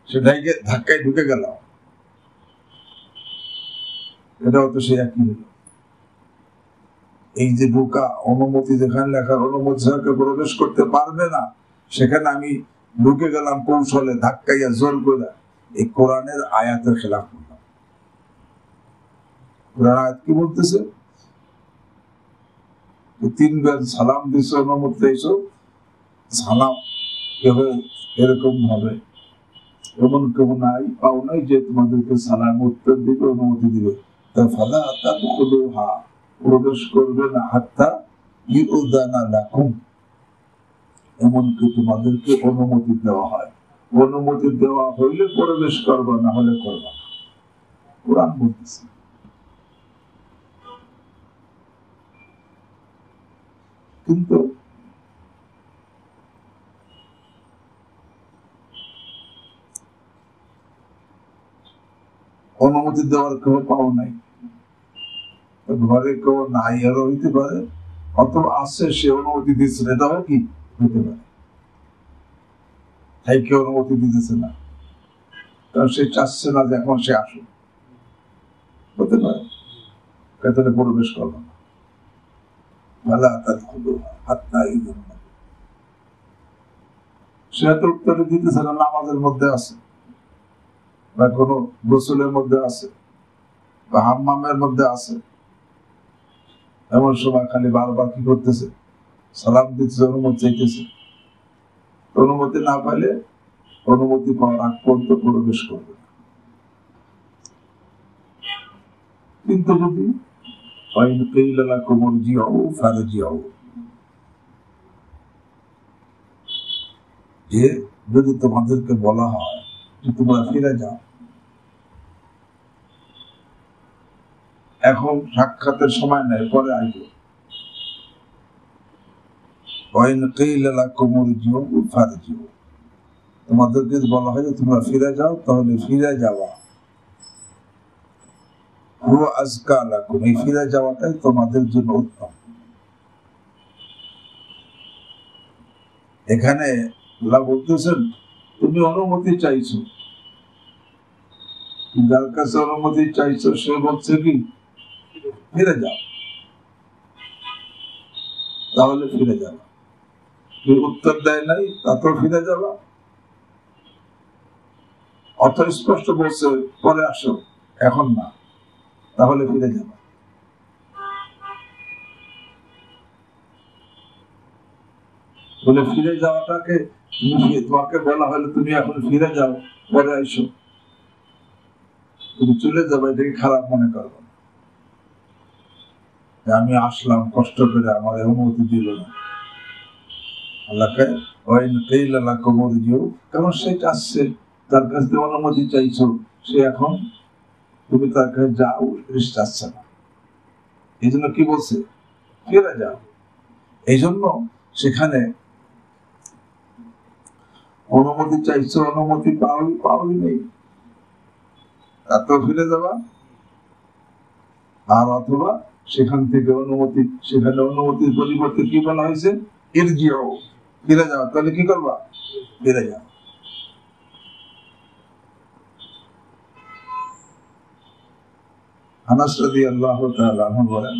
সেটাইকে ধাক্কায় ঢুকে গেল, এটাও তো সে একই হলো। এই যে ঢোকা অনুমতি, যেখানে লেখা অনুমতি ছাড়া কেউ প্রবেশ করতে পারবে না, সেখানে আমি ঢুকে গেলাম কৌশলে, ধাক্কাইয়া জোর করে, এই কোরআনের আয়াতের খেলাফ করলাম। কোরআন আয়াত কি বলতেছে? 3 বার সালাম দিছো, অনুমতি দিছো, সালাম এরকম ভাবে এমন কেউ নাই, পাও নাই যে তোমাদেরকে সালাম উত্তর দিবে, অনুমতি দিবে। ফালা তাদখুলুহা, প্রবেশ করবে না, হাত্তা ইউযানা লাকুম, এমনকি তোমাদেরকে অনুমতি দেওয়া হয়। অনুমতি দেওয়া হইলে প্রবেশ করবে, না হলে করবে না, কোরআন বলতেছে। কিন্তু অনুমতি দেওয়ার কেউ পাও নাই, ঘরে কেউ নাই, আরো হইতে পারে, অথবা আছে সে অনুমতি দিচ্ছে, এটাও কি হইতে পারে, তাই কেউ অনুমতি দিতেছে না, কারণ সে চাচ্ছে না যে এখন সে আসুক, হতে পারে, তাহলে প্রবেশ করবে না। সে তো উত্তরে দিতেছে না, নামাজের মধ্যে আছে, বা কোন গোসলের মধ্যে আছে, বা হাম্মামের মধ্যে আছে, এমন সময় খালি বারবার কি করতেছে, সালাম দিতেছে, অনুমতি চাইতেছে। অনুমতি না পাইলে অনুমতি পাওয়ার আগ পর্যন্ত প্রবেশ করবে। কিন্তু যদি যদি তোমাদেরকে বলা হয় যে তোমরা ফিরে যাও, এখন সাক্ষাতের সময় নেই, পরে আসবে, তোমাদেরকে বলা হয় যে তোমরা ফিরে যাও, তাহলে ফিরে যাওয়া এই ফিরে যাওয়াটাই তোমাদের জন্য উত্তম। এখানে আল্লাহ বলতেছেন তুমি অনুমতি চাইছো, যার কাছে অনুমতি চাইছো সে বলছে কি ফিরে যাও, তাহলে ফিরে যাবা। উত্তর দেয় নাই, তারপর ফিরে যাবা। অত স্পষ্ট বলছে পরে আসো, এখন না, তাহলে ফিরে যাবা। বলে ফিরে যাওয়াটাকে তোমাকে বলা হলে তুমি এখন ফিরে যাও, পরে আইসো, তুমি চলে যাবে, এটাকে খারাপ মনে করবো না। আমি আসলাম কষ্ট করে, আমার অনুমতি দিল না, আল্লাহকে কারণ সে চাচ্ছে, তার কাছে অনুমতি চাইছো, সে এখন তুমি তার কাছে যাও, চাচ্ছে না, এই জন্য কি বলছে ফিরে যাও। এই জন্য সেখানে অনুমতি চাইছো, অনুমতি পাওই নেই, তারপর ফিরে যাবা। আর অথবা সেখান থেকে অনুমতি, সেখানে অনুমতির পরিবর্তে কি বলা হয়েছে, ইরজিউ, ফিরে যাও, তাহলে কি করবা, ফিরে যাও। আনাস রাদিয়াল্লাহু তাআলা আনহু বলেন,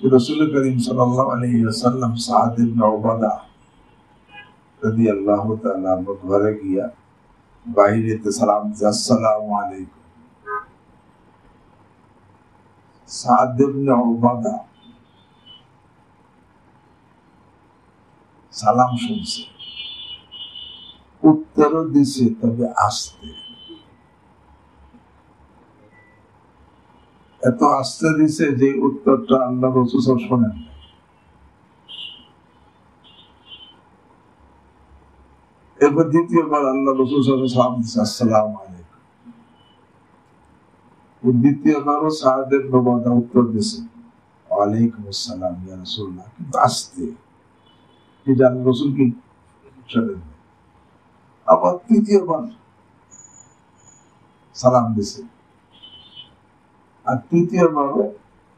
রাসূল করিম সাল্লাল্লাহু আলাইহি ওয়াসাল্লাম সাদ ইবনে উবাদা রাদিয়াল্লাহু তাআলা আনহু ঘরে গিয়া বাইরেতে সালাম দিয়েছে, আসসালামু আলাইকুম। সাদ ইবনে উবাদা সালাম শুনছে, উত্তরও দিছে, তবে আস্তে, এত আস্তে দিছে যে উত্তরটা আল্লাহ রাসূল শোনেন। এরপর দ্বিতীয়বার আল্লাহ রাসূল সালাম দিছে, আসসালামু আলাইকুম। দ্বিতীয়বারও সাহাদের নবাদা উত্তর দিছে ওয়ালাইকুম আসসালাম ইয়া রাসূলুল্লাহ, কিন্তু আস্তে, কি জানেন রসুল কি শোনেন। আবার তৃতীয়বার সালাম দিছে, আর তৃতীয়বারও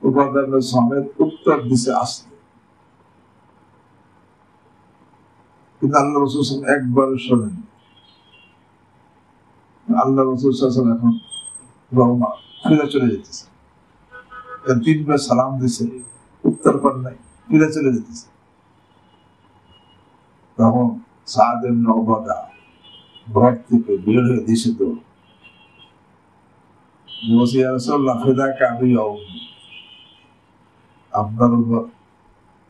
উবাদা সমেত উত্তর দিছে আস্তে, কিন্তু আল্লাহ রসুল একবার শোনেন। আল্লাহ রসুল এখন রওনা ফিরে চলে যেতেছে, তিনবার সালাম দিছে, উত্তর পান নাই, ফিরে চলে যেতেছে। তখন সাদ ইবনে উবাদা ঘর থেকে বের হয়ে দিছে, তো ইয়া রাসূলুল্লাহ ফিদাকা আবি ওয়া উম্মি, আপনার উপর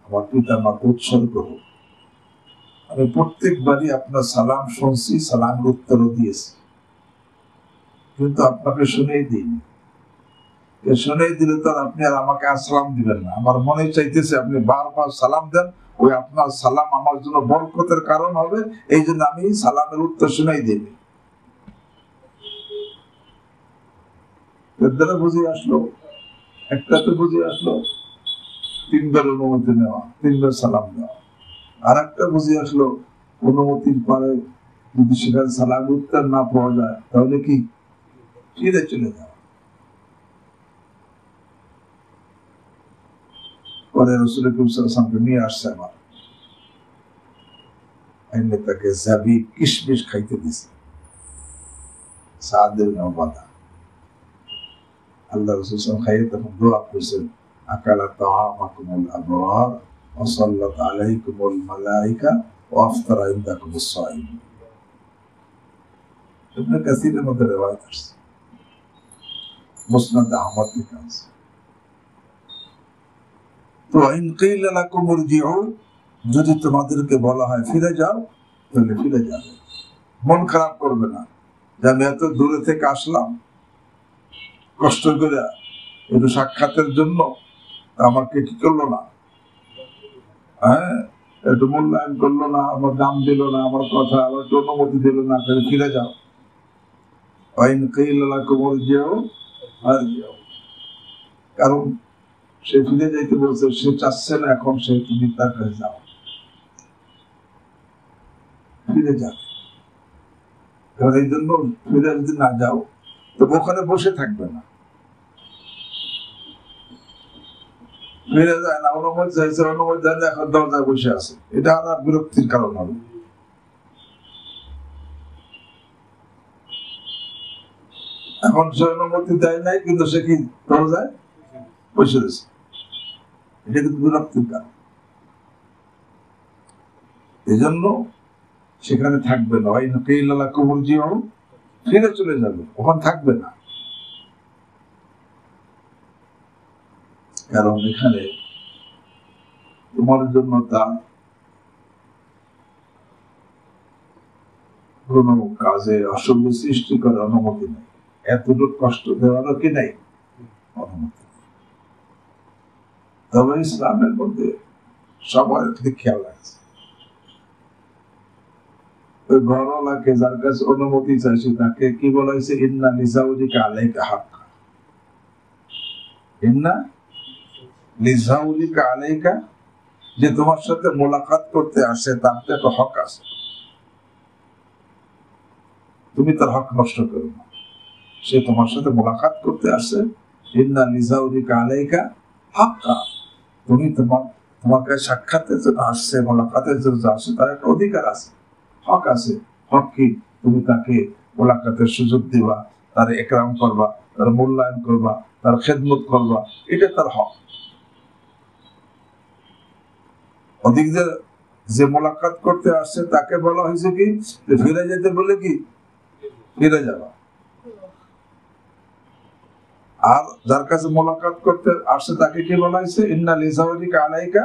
আমার পিতা মাতা উৎসর্গ হোক। আমি প্রত্যেকবারই আপনার সালাম শুনছি, সালামের উত্তরও দিয়েছি, কিন্তু আপনাকে শুনেই দিইনি। শুনেই দিলে তো আপনি আর আমাকে আসসালাম দিবেন না। আমার মনে চাইতেছে আপনি বারবার সালাম দেন, ওই আপনার সালাম আমার জন্য বরকতের কারণ হবে, এই জন্য আমি সালামের উত্তর শুনেই দিইনি। বুঝে আসলো, একটা তো বুঝে আসলো তিনবার অনুমতি নেওয়া, তিনবার সালাম দেওয়া। আর একটা বুঝে আসলো অনুমতির পরে যদি সেখানে সালাম উত্তর না পাওয়া যায় তাহলে কি ফিরে চলে যাওয়া। পরে রাসূল করিম সাল্লাল্লাহু আলাইহি ওয়াসাল্লাম নিয়ে আসছে, আমার এনে তাকে জাবিব কিশমিশ খাইতে দিছে। সাদ ইবনে উবাদা আল্লাহ রাসূল সাল্লাল্লাহু আলাইহি ওয়াসাল্লাম খাইয়ে তখন দোয়া করেছেন, আকালা তাআমাকুমুল আবরার ওয়া সাল্লাত আলাইকুমুল মালায়েকা ওয়া আফতারা ইনদাকুমুস সাইম। ইবনে কাসীরের মধ্যে রওয়ায়াত আছে, মুসনাদ আহমদ থেকে আছে। তো ইন কিলা লাকুম ইরজিউ, যদি তোমাদেরকে বলা হয় ফিরে যাও, তাহলে ফিরে যাবে, মন খারাপ করবে না যে আমি এত দূরে থেকে আসলাম কষ্ট করে একটু সাক্ষাতের জন্য, আমাকে কি করলো না, হ্যাঁ একটু মূল্যায়ন করলো না, আমার দাম দিল না, আমার কথা আবার একটু অনুমতি দিল না, তাহলে ফিরে যাও। কারণ সে ফিরে যাইতে বলছে, সে চাচ্ছে না এখন সে তুমি তার কাছে যাও, ফিরে যাও। কারণ এই জন্য ফিরে যদি না যাও তো ওখানে বসে থাকবে না, ফিরে যায় না, অনুমতি চাইছে, অনুমতি দেয় না, এখন দরজায় বসে আছে, এটা আর বিরক্তির কারণ হবে। এখন সে অনুমতি দেয় নাই, কিন্তু সে কি দরজায় বসে রয়েছে, এটা কিন্তু বিরক্তির কারণ। এই জন্য সেখানে থাকবে না, ফিরে চলে যাবে, ওখানে থাকবে না। কারণ এখানে তোমার জন্য তার কোন কাজে অসুবিধা সৃষ্টি করার অনুমতি নেই, এতটুকু কষ্ট দেওয়ারও কি নেই অনুমতি। তবে ইসলামের মধ্যে সবার খেয়াল রাখছে, ওই ঘরওয়ালাকে যার কাছে অনুমতি চাইছে তাকে কি বলা হয়েছে, ইন্না লিজাউজিকা আলাইকা হাক্কা, ইন্না লিজাউজিকা আলাইকা, যে তোমার সাথে মোলাকাত করতে আসে তার তো একটা হক আছে, তুমি তার হক নষ্ট করো না। সে তোমার সাথে মোলাকাত করতে আসে, ইন্না লিজাউজিকা আলাইকা হাক্কা, তুমি তোমার কাছে সাক্ষাতের জন্য আসছে, মোলাকাতের জন্য আসছে, তার একটা অধিকার আছে, হক আছে। হক কি, তুমি তাকে মোলাকাতের সুযোগ দিবা, তার একরাম করবা, তার মূল্যায়ন করবা, তার খেদমত করবা, এটা তার হক। অধিক যে মোলাকাত করতে আসছে তাকে বলা হয়েছে কি, ফিরে যেতে বলে কি ফিরে যাবা, আর যার কাছে মোলাকাত করতে আসছে তাকে কি বলা হয়েছে, ইন্না লিজাউজিকা আলাইকা,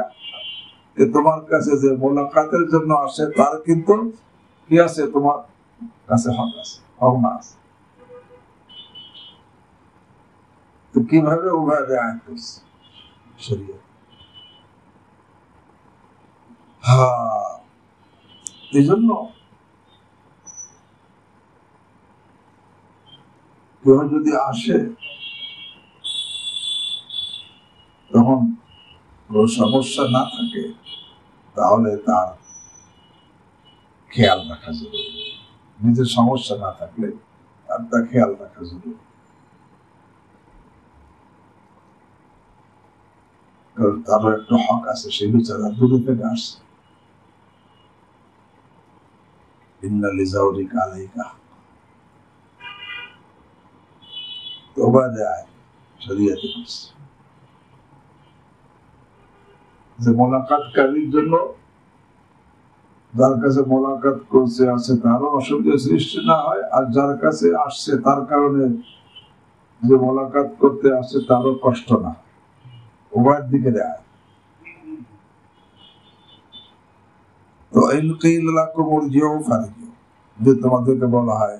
তোমার কাছে যে মোলাকাতের জন্য আসে তার কিন্তু কি আছে, তোমার কাছে হক আছে, পাওনা আছে। তো কিভাবে ওভাবে আইন করছে শরীয়ত। এই জন্য কেউ যদি আসে কোনো সমস্যা না থাকে তাহলে তার খেয়াল রাখা জরুরি। নিজের সমস্যা না থাকলে তার খেয়াল রাখা জরুরি। কারণ তারও একটা হক আছে, সে বিচারা দূরে থেকে আসছে। ইন্না লিজাউরিকা আলাইকা তওবা যায় শরীয়তে করছে যে মোলাকাতকারীর জন্য, যার কাছে মোলাকাত করছে আছে তারও অসুবিধা সৃষ্টি না হয়, আর যার কাছে আসছে তার কারণে যে মোলাকাত করতে আসছে তারও কষ্ট না, উভয়ের দিকে দেয়। তো যে তোমাদেরকে বলা হয়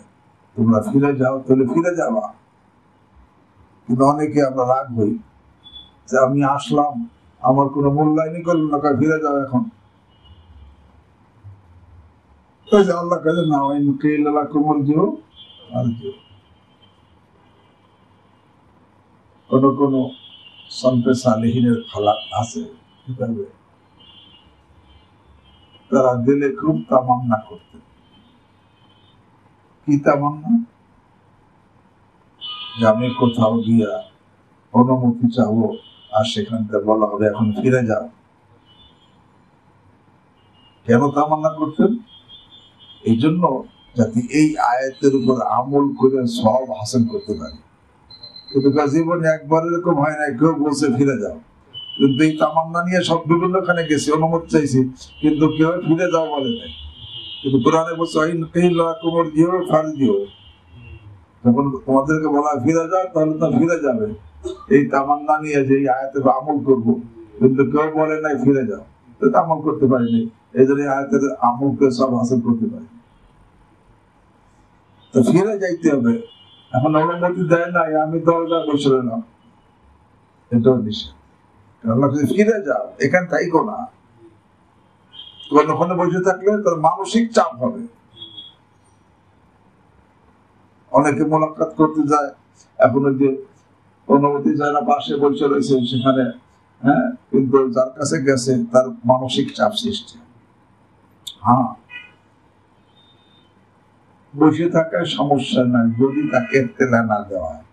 তোমরা ফিরে যাও, তাহলে ফিরে যাওয়া। কিন্তু অনেকে আমরা রাগ হই যে আমি আসলাম, আমার কোনো মূল্যায়নই করলো না, ফিরে যাও এখন। আল্লাহ কাছে না কোন কোন সন্তে সালেহিনের হালাত আছে, তারা দিলে খুব তামান্না করতেন। কি তামান্না? যে আমি কোথাও গিয়া অনুমতি চাবো, আর সেখান থেকে বলা হবে এখন ফিরে যাও। কেন তামান্না করতেন? এই জন্য যাতে এই আয়াতের উপর আমল করে সব হাসিল করতে পারে। কিন্তু জীবনে একবার এরকম হয় না কেউ বলছে ফিরে যাও, কিন্তু এই তামান্না নিয়ে সব বিভিন্নখানে গেছে, অনুমতি চাইছি, কিন্তু কেউ ফিরে যাও বলে নাই। কিন্তু কোরআনে বলছে যখন তোমাদেরকে বলা ফিরে যাও, তাহলে তো ফিরে যাবে। এই তামান্না নিয়ে যে আয়াতের আমল করবো, কিন্তু কেউ বলে নাই ফিরে যাও, তো আমল করতে পারিনি। এই জন্য আয়াতের আমলকে সব হাসিল করতে পারি। তো ফিরে যাইতে হবে। এখন অনুমতি দেয় নাই, আমি দরজা বসে রইলাম, এটাও নিষেধ। ফিরে যাও, এখান থাইকো না। ওখানে বসে থাকলে তার মানসিক চাপ হবে। অনেকে মোলাকাত করতে যায়, এখন ওই যে অনুমতি যায় না, পাশে বসে রয়েছে সেখানে, হ্যাঁ, কিন্তু যার কাছে গেছে তার মানসিক চাপ সৃষ্টি। হ্যাঁ, বসে থাকার সমস্যা নাই যদি তাকে তেলা না দেওয়া হয়।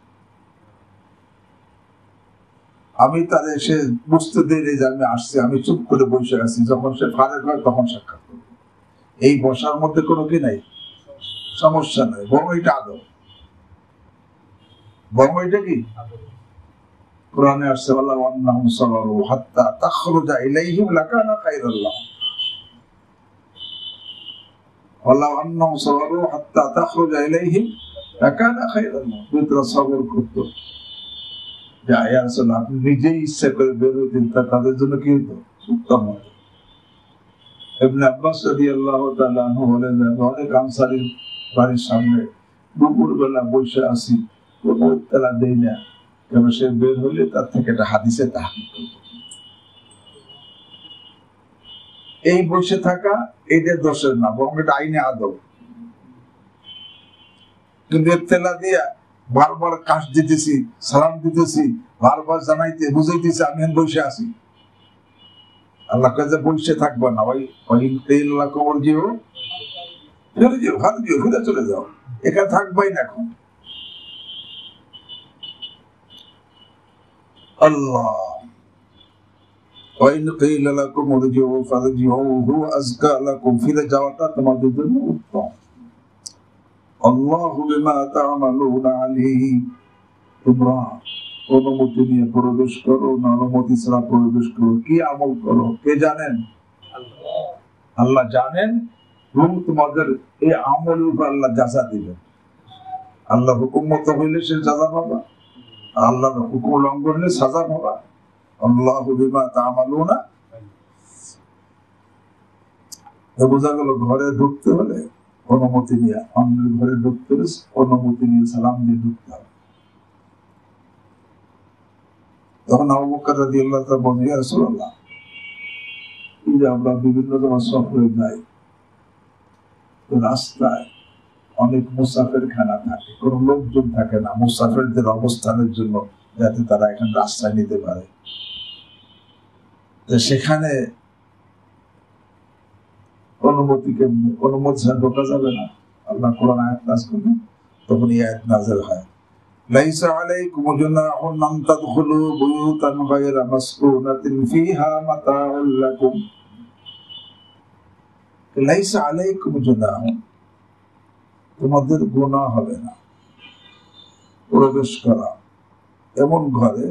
আমি তার এসে বুঝতে দেরি যে আমি আসছি, আমি চুপ করে বসে আছি, যখন সে ফারেক হয় তখন সাক্ষাৎ করবে। এই বসার মধ্যে কোনো কি নাই, সমস্যা নাই, বরং এটা আদব, বরং এটা কি কোরআনে আসছে আল্লাহ আন্নাহুম সাবারু হাত্তা তাখরুজা ইলাইহিম লাকানা খায়রাল্লাহ। আল্লাহ আন্নাহুম সাবারু হাত্তা তাখরুজা ইলাইহিম লাকানা খায়রাল্লাহ। দুইটা সবর করতো, যে ইয়া রাসূলুল্লাহ আপনি নিজেই ইচ্ছা করে বের হইতেন, তাদের জন্য কি হতো, উত্তম হতো। ইবনে আব্বাস রাদিয়াল্লাহু তাআলা আনহু বলেন, অনেক আনসারীর বাড়ির সামনে দুপুরবেলা বসে আছি, কোনো ইত্তলা দেই না, কেন সে বের হলে তার থেকে একটা হাদিসে তাহকিক করব। এই বসে থাকা এটা দোষের না, বরং এটা আইনে আদব। কিন্তু ইত্তলা দিয়া বারবার কাশ দিতেছি, সালাম দিতেছি, বারবার জানাইতে বুঝাইতেছি আমি বসে আছি, আল্লাহ কাছে বসে থাকবো না। কবর জিও ফিরে যেও, ভালো যেও, ফিরে চলে যাও, এখানে থাকবাই না এখন। আল্লাহ ফিরে যাওয়াটা তোমাদের জন্য উত্তম। আল্লাহু বিমা তা'মালুনা আলীম। তোমরা অনুমতি নিয়ে প্রবেশ করো না অনুমতি ছাড়া প্রবেশ করো, কি আমল করো, কে জানেন? আল্লাহ জানেন, এবং তোমাদের এই আমলের উপর আল্লাহ যাচা দিবেন। আল্লাহ হুকুম মতো হইলে সে সাজা পাবা, আল্লাহর হুকুম লঙ্ঘন হলে সাজা পাবা। আল্লাহু বিমা তা'মালুনা। বোঝা গেল ঘরে ঢুকতে হলে অনুমতি নিয়ে, অন্যের ঘরে ঢুকতে হলে অনুমতি নিয়ে সালাম দিয়ে ঢুকতে হবে। তখন আবু বকর রাদিয়াল্লাহু তাআলা বলেন, ইয়া রাসূলুল্লাহ, এই যে আমরা বিভিন্ন জায়গায় সফরে যাই, তো রাস্তায় অনেক মুসাফির খানা থাকে, কোন লোকজন থাকে না মুসাফিরদের অবস্থানের জন্য, যাতে তারা এখানে রাস্তায় নিতে পারে। সেখানে অনুমতি কেমনি? অনুমতি ছাড়া ঢোকা যাবে না। আল্লাহ কোরআন আয়াত নাযিল করলেন, তখন এই আয়াত নাযিল হয়, লাইসা আলাইকুম জুনাহুন আন তাদখুলু বুয়ুতান গায়রা মাসকুনাতিন ফিহা মাতাউল লাকুম। লাইসা আলাইকুম জুনাহুন, তোমাদের গুনাহ হবে না প্রবেশ করা এমন ঘরে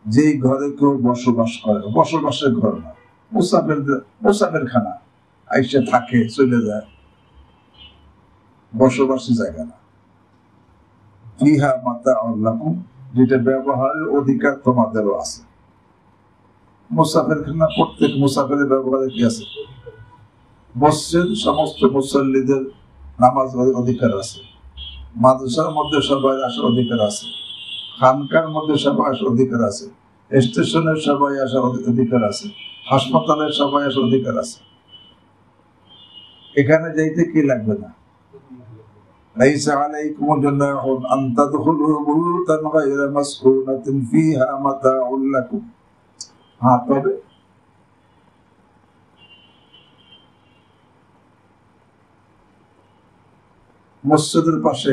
যেই ঘরে কেউ বসবাস করে, বসবাসের ঘর না, মুসাফির খানা, আইসা থাকে চলে যায়, বসবাসের জায়গা না। ফিহা মাতাউল লাকুম, যেটা ব্যবহারের অধিকার তোমাদেরও আছে। মুসাফির খানা প্রত্যেক মুসাফিরের ব্যবহারে কি আছে? মসজিদ সমস্ত মুসল্লিদের নামাজ অধিকার আছে, মাদ্রাসার মধ্যে সবাই আসার অধিকার আছে, খানকার মধ্যে সবাই আসার অধিকার আছে, স্টেশনের সবাই আসার অধিকার আছে, হাসপাতালের সবাই আসার অধিকার আছে। এখানে যাইতে কি লাগবে না? লাইসা আলাইকুম জুনাহুন আন তাদখুলু বুয়ুতান গায়রা মাসকুনাতিন ফিহা মাতাউল লাকুম। হ্যাঁ, তবে মসজিদের পাশে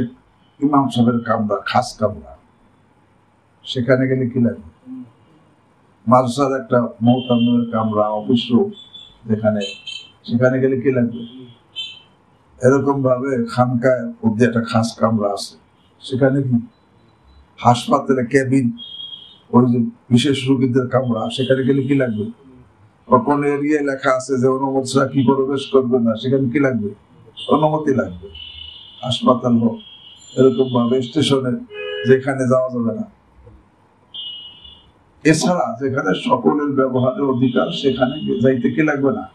ইমাম সাহেবের কামরা, খাস কামরা, সেখানে গেলে কি লাগবে? মাদ্রাসার একটা মুহতামিমের কামরা, অফিস রুম যেখানে, সেখানে গেলে কি লাগবে? এরকম ভাবে খানকায় মধ্যে একটা খাস কামরা আছে, সেখানে কি? হাসপাতালে কেবিন, ওই যে বিশেষ রোগীদের কামরা, সেখানে গেলে কি লাগবে? কোন এরিয়ায় লেখা আছে যে অনুমতি ছাড়া কি প্রবেশ করবে না, সেখানে কি লাগবে? অনুমতি লাগবে। হাসপাতাল হোক, এরকম ভাবে স্টেশনে যেখানে যাওয়া যাবে না। এছাড়া যেখানে সকলের ব্যবহারের অধিকার, সেখানে যাইতে কি লাগবে না?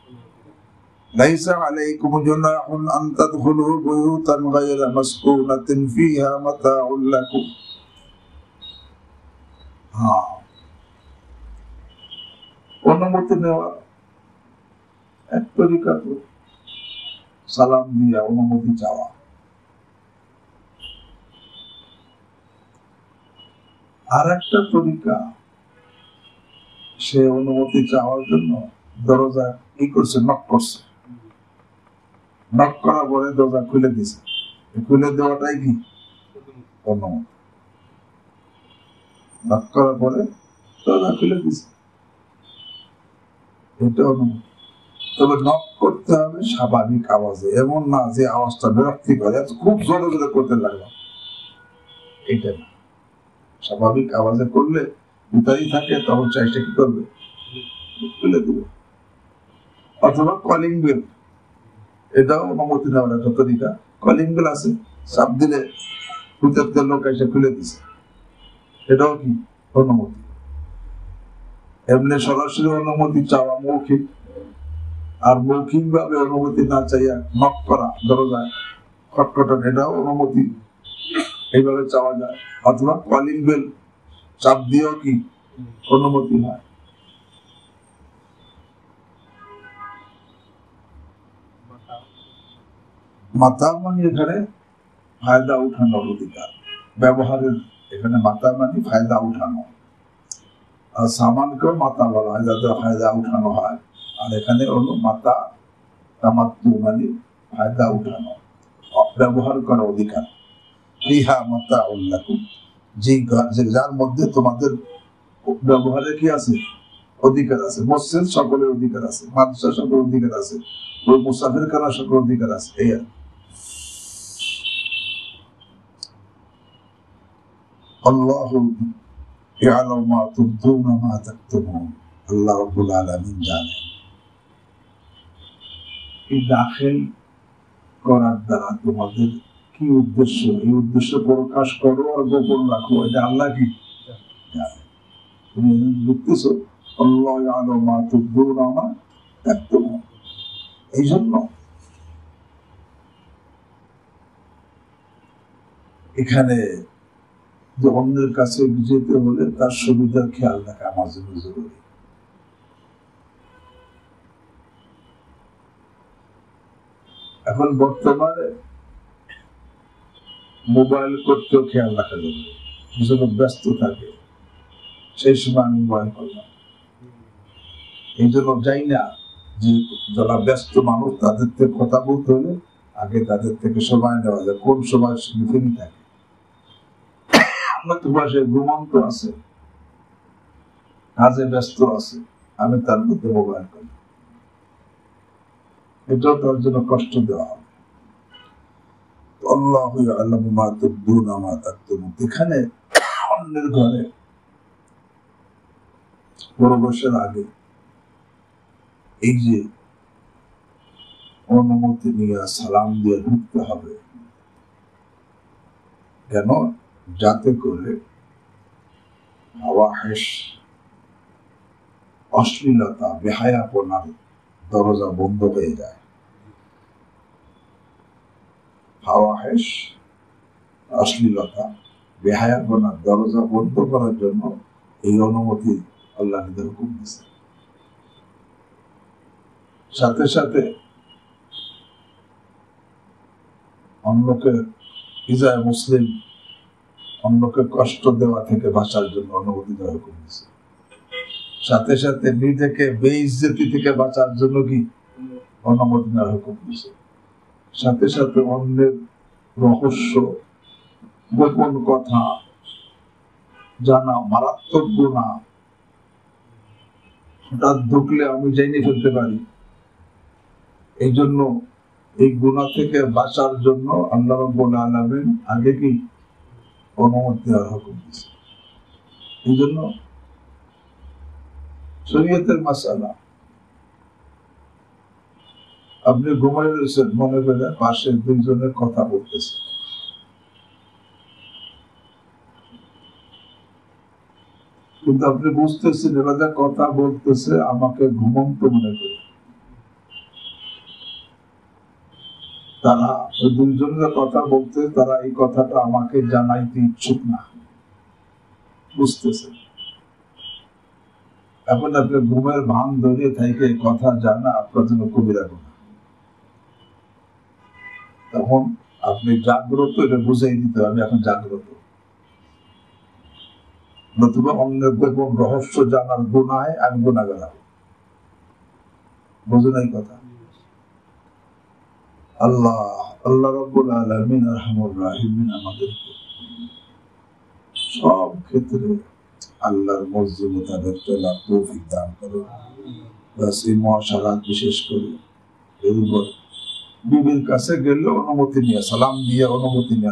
লাইসা আলাইকুম জুনাহুন আন তাদখুলু বুয়ুতান গায়রা মাসকুনাতিন ফিহা মাতাউল লাকুম। অনুমতি নেওয়ার এক তরিকা তো সালাম দিয়া অনুমতি চাওয়া। আর একটা তরিকা, সে অনুমতি চাওয়ার জন্য দরজা কি করছে? নক করছে। নক করার পরে দরজা খুলে দিছে। খুলে দেওয়াটাই কি? অনুমতি। নক করার পরে দরজা খুলে দিছে, এটা অনুমতি। তবে নক করতে হবে স্বাভাবিক আওয়াজে, এমন না যে আওয়াজটা বিরক্তি করে, খুব জোরে জোরে করতে লাগলো, এটা না। স্বাভাবিক আওয়াজে করলে ভিতরেই থাকে, তখন চাইছে কি করবে? খুলে দিবে। অথবা কলিং বেল, এটাও অনুমতি নেওয়ার একটা তরিকা। কলিং বেল আছে, চাপ দিলে ভিতর লোক এসে খুলে দিছে, এটাও কি? অনুমতি। এমনি সরাসরি অনুমতি চাওয়া মৌখিক, আর মৌখিক ভাবে অনুমতি না চাইয়া নক করা দরজায় খটখটান, এটাও অনুমতি এইভাবে চাওয়া যায়। অথবা কলিং বেল চাপ দিয়েও কি অনুমতি হয়। মাথা মানে এখানে ফায়দা উঠানোর অধিকার, ব্যবহারের এখানে মাথা মানে ফায়দা উঠানো, আর সামানকেও মাথা বলা হয় যাতে ফায়দা উঠানো হয়। আর এখানে হলো মাথা তামাত্তু মানে ফায়দা উঠানো, ব্যবহার করার অধিকার। ফিহা মাতাউল লাকুম, যার মধ্যে তোমাদের ব্যবহারের কি আছে? অধিকার আছে। মসজিদ সকলের অধিকার আছে, মাদ্রাসা সকলের অধিকার আছে, ওই মুসাফির খানা সকলের অধিকার আছে। এই আর আল্লাহু ইয়ালামু মা তুবদুনা মা তাকতুমুন, আল্লাহ রাব্বুল আলামিন জানেন। এই দাখিল করার দ্বারা তোমাদের কি উদ্দেশ্য, এই উদ্দেশ্য প্রকাশ করো আর গোপন রাখো, এটা আল্লাহ কি জানে। তুমি লিখতেছো আল্লাহ ইয়ালামু মা তুবদুনা মা তাকতুমুন, এই জন্য এখানে যে অন্যের কাছে যেতে হলে তার সুবিধার খেয়াল রাখা আমার জন্য জরুরি। এখন বর্তমানে মোবাইল করতেও খেয়াল রাখা যাবে, যেন ব্যস্ত থাকে, সেই সময় আমি মোবাইল করলাম, এই জন্য যাই না যে যারা ব্যস্ত মানুষ তাদের থেকে কথা বলতে হলে আগে তাদের থেকে সময় নেওয়া যায়, কোন সময় ফ্রি থাকে। মাতৃভাষায় ঘুমন্ত আছে, কাজে ব্যস্ত আছে, আমি তার মধ্যে মোবাইল করি, এটাও তার জন্য কষ্ট দেওয়া হবে। আল্লাহু ইয়ালামু মা তুবদুনা মা তাকতুমুন। এখানে অন্যের ঘরে প্রবেশের আগে এই যে অনুমতি নিয়ে সালাম দিয়ে ঢুকতে হবে, কেন? যাতে করে ফাওয়াহিশ, অশ্লীলতা, বেহায়াপনার দরজা বন্ধ হয়ে যায়। ফাওয়াহিশ, অশ্লীলতা, বেহায়াপনার দরজা বন্ধ করার জন্য এই অনুমতি আল্লাহ নিজের হুকুম দিয়েছে। সাথে সাথে অন্যকে ইজায় মুসলিম, অন্যকে কষ্ট দেওয়া থেকে বাঁচার জন্য অনুমতি দেওয়া হুকুম দিয়েছে। সাথে সাথে নিজেকে বেইজ্জতি থেকে বাঁচার জন্য কি অনুমতি দেওয়া হুকুম দিয়েছে। সাথে সাথে অন্যের রহস্য, গোপন কথা জানা মারাত্মক গুনাহ, হঠাৎ ঢুকলে আমি জেনে ফেলতে পারি। এই জন্য এই গুনাহ থেকে বাঁচার জন্য আল্লাহ রাব্বুল আলামিন আগে কি অনুমতি দেওয়ার হুকুম দিয়েছে। এই জন্য শরীয়তের মাসালা, আপনি ঘুমাই রয়েছেন, মনে করে পাশে দুইজনের কথা বলতেছে, কিন্তু আপনি বুঝতেছেন এরা যা কথা বলতেছে আমাকে ঘুমন্ত মনে করে। তারা ওই দুইজনের কথা বলতে, তারা এই কথাটা আমাকে জানাইতে ইচ্ছুক না, বুঝতেছেন। এখন আপনি ঘুমের ভান ধরে থেকে কথা জানা আপনার জন্য কবিরা গুনাহ। তখন আপনি জাগ্রত, এটা বুঝাই দিতে হবে এখন জাগ্রত। নতুবা অন্যের গোপন রহস্য জানার গুনাহে আমি গুনাহগার হব। বুঝুন এই কথা। আল্লাহ রাব্বুল আলামিন আরহামুর রাহিমিন আমাদেরকে সব ক্ষেত্রে আল্লাহর মর্জি মোতাবেক চলার তৌফিক দান করুন। বাস এই মহাসারাত বিশেষ করে এরপর বিবির কাছে গেলে অনুমতি নিয়ে, সালাম দিয়ে অনুমতি নিয়ে